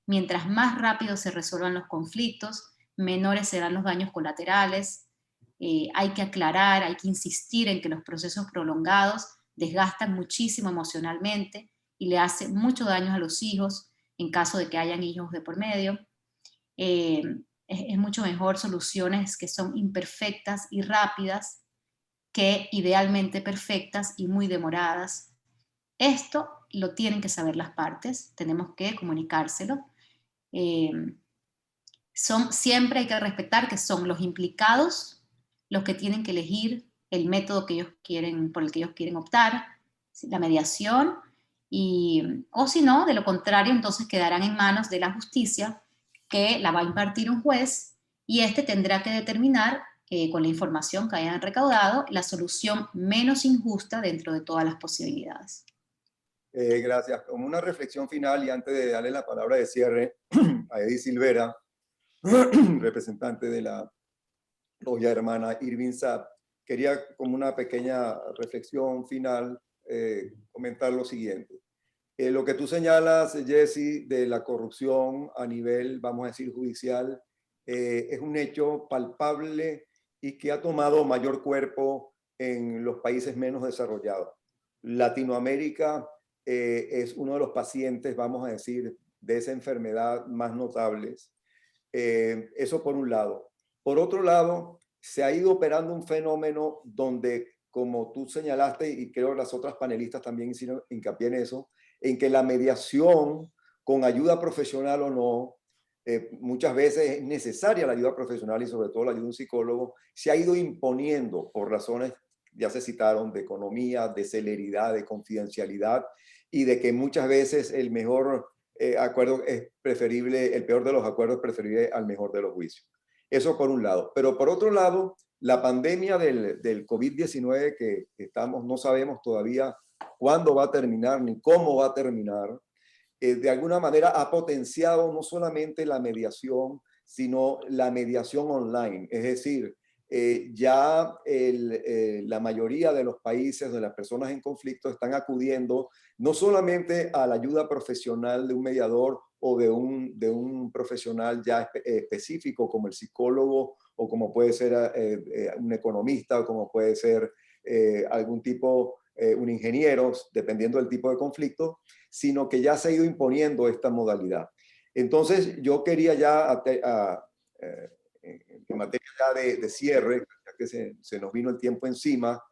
Mientras más rápido se resuelvan los conflictos, menores serán los daños colaterales. Hay que aclarar, hay que insistir en que los procesos prolongados desgastan muchísimo emocionalmente y le hacen mucho daño a los hijos en caso de que hayan hijos de por medio. Es mucho mejor soluciones que son imperfectas y rápidas que idealmente perfectas y muy demoradas. Esto lo tienen que saber las partes, tenemos que comunicárselo. Siempre hay que respetar que son los implicados los que tienen que elegir el método que ellos quieren, por el que ellos quieren optar, la mediación, o si no, de lo contrario, entonces quedarán en manos de la justicia, que la va a impartir un juez, y este tendrá que determinar, con la información que hayan recaudado, la solución menos injusta dentro de todas las posibilidades. Gracias. Como una reflexión final y antes de darle la palabra de cierre a Edith Silvera, representante de la logia hermana Irving Sapp, quería como una pequeña reflexión final comentar lo siguiente. Lo que tú señalas, Jesse, de la corrupción a nivel, vamos a decir, judicial, es un hecho palpable y que ha tomado mayor cuerpo en los países menos desarrollados. Latinoamérica es uno de los pacientes, vamos a decir, de esa enfermedad más notables. Eso por un lado. Por otro lado, se ha ido operando un fenómeno donde, como tú señalaste, y creo las otras panelistas también hicieron hincapié en eso, en que la mediación, con ayuda profesional o no, muchas veces es necesaria la ayuda profesional y sobre todo la ayuda de un psicólogo, se ha ido imponiendo por razones, ya se citaron, de economía, de celeridad, de confidencialidad y de que muchas veces el mejor acuerdo es preferible, el peor de los acuerdos es preferible al mejor de los juicios. Eso por un lado. Pero por otro lado, la pandemia del COVID-19 que no sabemos todavía cuándo va a terminar ni cómo va a terminar, de alguna manera ha potenciado no solamente la mediación, sino la mediación online. Es decir, ya la mayoría de los países, de las personas en conflicto, están acudiendo no solamente a la ayuda profesional de un mediador o de un profesional ya específico como el psicólogo o como puede ser un economista o como puede ser algún tipo, un ingeniero, dependiendo del tipo de conflicto, sino que ya se ha ido imponiendo esta modalidad. Entonces, yo quería ya, en materia ya de cierre, ya que se nos vino el tiempo encima,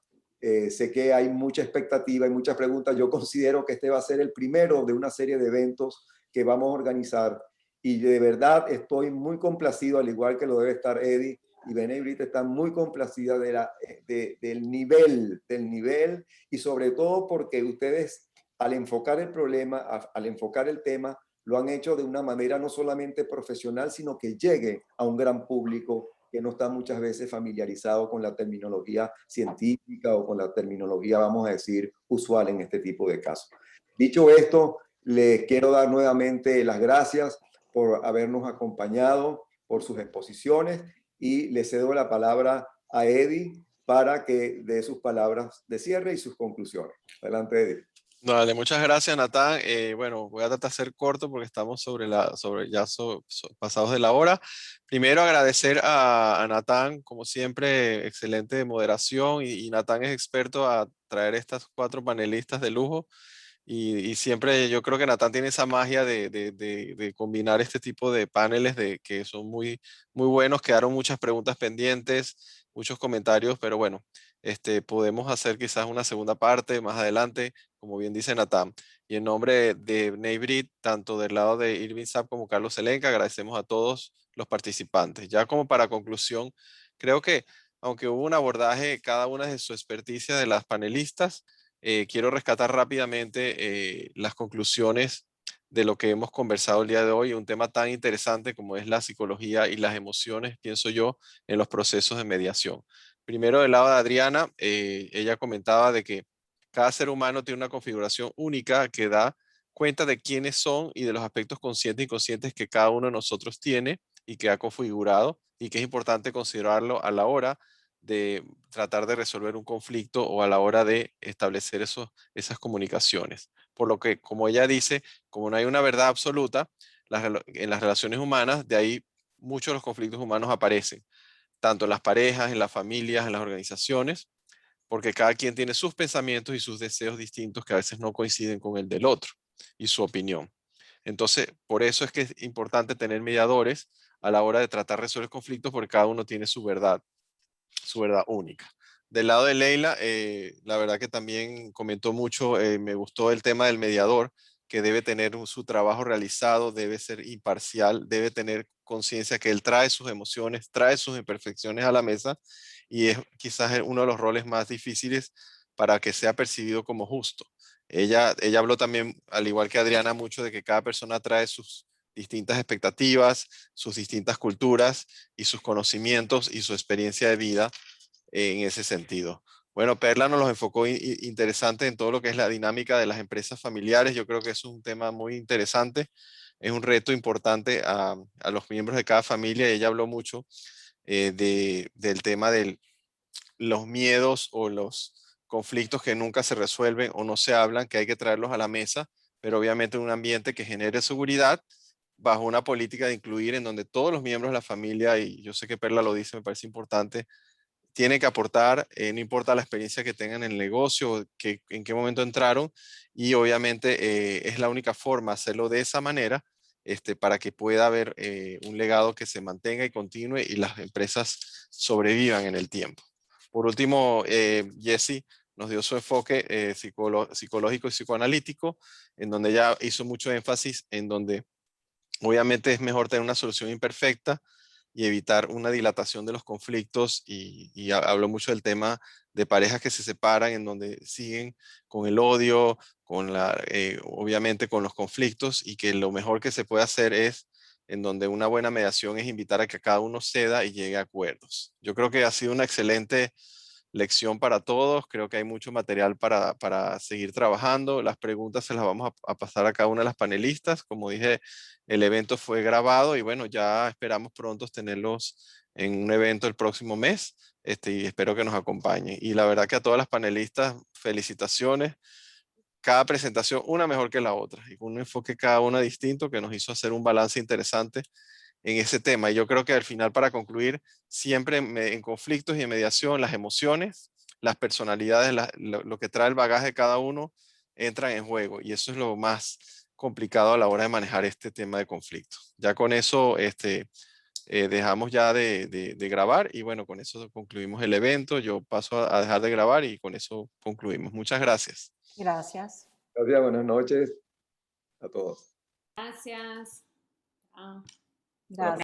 sé que hay mucha expectativa y muchas preguntas. Yo considero que este va a ser el primero de una serie de eventos que vamos a organizar y de verdad estoy muy complacido, al igual que lo debe estar Eddie, y B'nai B'rith está muy complacida del nivel y sobre todo porque ustedes al enfocar el problema, al enfocar el tema, lo han hecho de una manera no solamente profesional, sino que llegue a un gran público que no está muchas veces familiarizado con la terminología científica o con la terminología, vamos a decir, usual en este tipo de casos. Dicho esto, les quiero dar nuevamente las gracias por habernos acompañado, por sus exposiciones y le cedo la palabra a Eddie para que dé sus palabras de cierre y sus conclusiones. Adelante, Eddie. Dale, muchas gracias, Natán. Bueno, voy a tratar de ser corto porque estamos pasados de la hora. Primero, agradecer a Natán, como siempre, excelente moderación y Natán es experto a traer estas 4 panelistas de lujo. Y siempre yo creo que Natán tiene esa magia de combinar este tipo de paneles que son muy, muy buenos. Quedaron muchas preguntas pendientes, muchos comentarios, pero bueno, podemos hacer quizás una segunda parte más adelante, como bien dice Natán. Y en nombre de B'nai B'rith, tanto del lado de Irving Sapp como Carlos Zelenka, agradecemos a todos los participantes. Ya como para conclusión, creo que aunque hubo un abordaje, cada una de su experticia de las panelistas, quiero rescatar rápidamente las conclusiones de lo que hemos conversado el día de hoy, un tema tan interesante como es la psicología y las emociones, pienso yo, en los procesos de mediación. Primero, del lado de Adriana, ella comentaba de que cada ser humano tiene una configuración única que da cuenta de quiénes son y de los aspectos conscientes e inconscientes que cada uno de nosotros tiene y que ha configurado y que es importante considerarlo a la hora de tratar de resolver un conflicto o a la hora de establecer esas comunicaciones. Por lo que, como ella dice, como no hay una verdad absoluta en las relaciones humanas, de ahí muchos de los conflictos humanos aparecen, tanto en las parejas, en las familias, en las organizaciones, porque cada quien tiene sus pensamientos y sus deseos distintos que a veces no coinciden con el del otro y su opinión. Entonces, por eso es que es importante tener mediadores a la hora de tratar de resolver conflictos, porque cada uno tiene su verdad única. Del lado de Leila, la verdad que también comentó mucho, me gustó el tema del mediador, que debe tener su trabajo realizado, debe ser imparcial, debe tener conciencia que él trae sus emociones, trae sus imperfecciones a la mesa y es quizás uno de los roles más difíciles para que sea percibido como justo. Ella habló también, al igual que Adriana, mucho de que cada persona trae sus distintas expectativas, sus distintas culturas y sus conocimientos y su experiencia de vida en ese sentido. Bueno, Perla nos los enfocó interesante en todo lo que es la dinámica de las empresas familiares. Yo creo que es un tema muy interesante. Es un reto importante a los miembros de cada familia. Ella habló mucho del tema de los miedos o los conflictos que nunca se resuelven o no se hablan, que hay que traerlos a la mesa, pero obviamente en un ambiente que genere seguridad bajo una política de incluir en donde todos los miembros de la familia, y yo sé que Perla lo dice, me parece importante, tienen que aportar, no importa la experiencia que tengan en el negocio, en qué momento entraron, y obviamente es la única forma hacerlo de esa manera, para que pueda haber un legado que se mantenga y continúe y las empresas sobrevivan en el tiempo. Por último, Jessie nos dio su enfoque psicológico y psicoanalítico, en donde ella hizo mucho énfasis en donde obviamente es mejor tener una solución imperfecta y evitar una dilatación de los conflictos y habló mucho del tema de parejas que se separan en donde siguen con el odio, obviamente con los conflictos y que lo mejor que se puede hacer es en donde una buena mediación es invitar a que cada uno ceda y llegue a acuerdos. Yo creo que ha sido una excelente lección para todos. Creo que hay mucho material para seguir trabajando. Las preguntas se las vamos a pasar a cada una de las panelistas. Como dije, el evento fue grabado y bueno, ya esperamos pronto tenerlos en un evento el próximo mes, y espero que nos acompañen. Y la verdad que a todas las panelistas, felicitaciones. Cada presentación una mejor que la otra y con un enfoque cada una distinto que nos hizo hacer un balance interesante en ese tema. Y yo creo que al final, para concluir, siempre en conflictos y en mediación, las emociones, las personalidades, lo que trae el bagaje de cada uno entran en juego, y eso es lo más complicado a la hora de manejar este tema de conflicto. Ya con eso dejamos ya de grabar y bueno, con eso concluimos el evento. Yo paso a dejar de grabar y con eso concluimos. Muchas gracias. Gracias. Gracias, buenas noches a todos. Gracias. Gracias.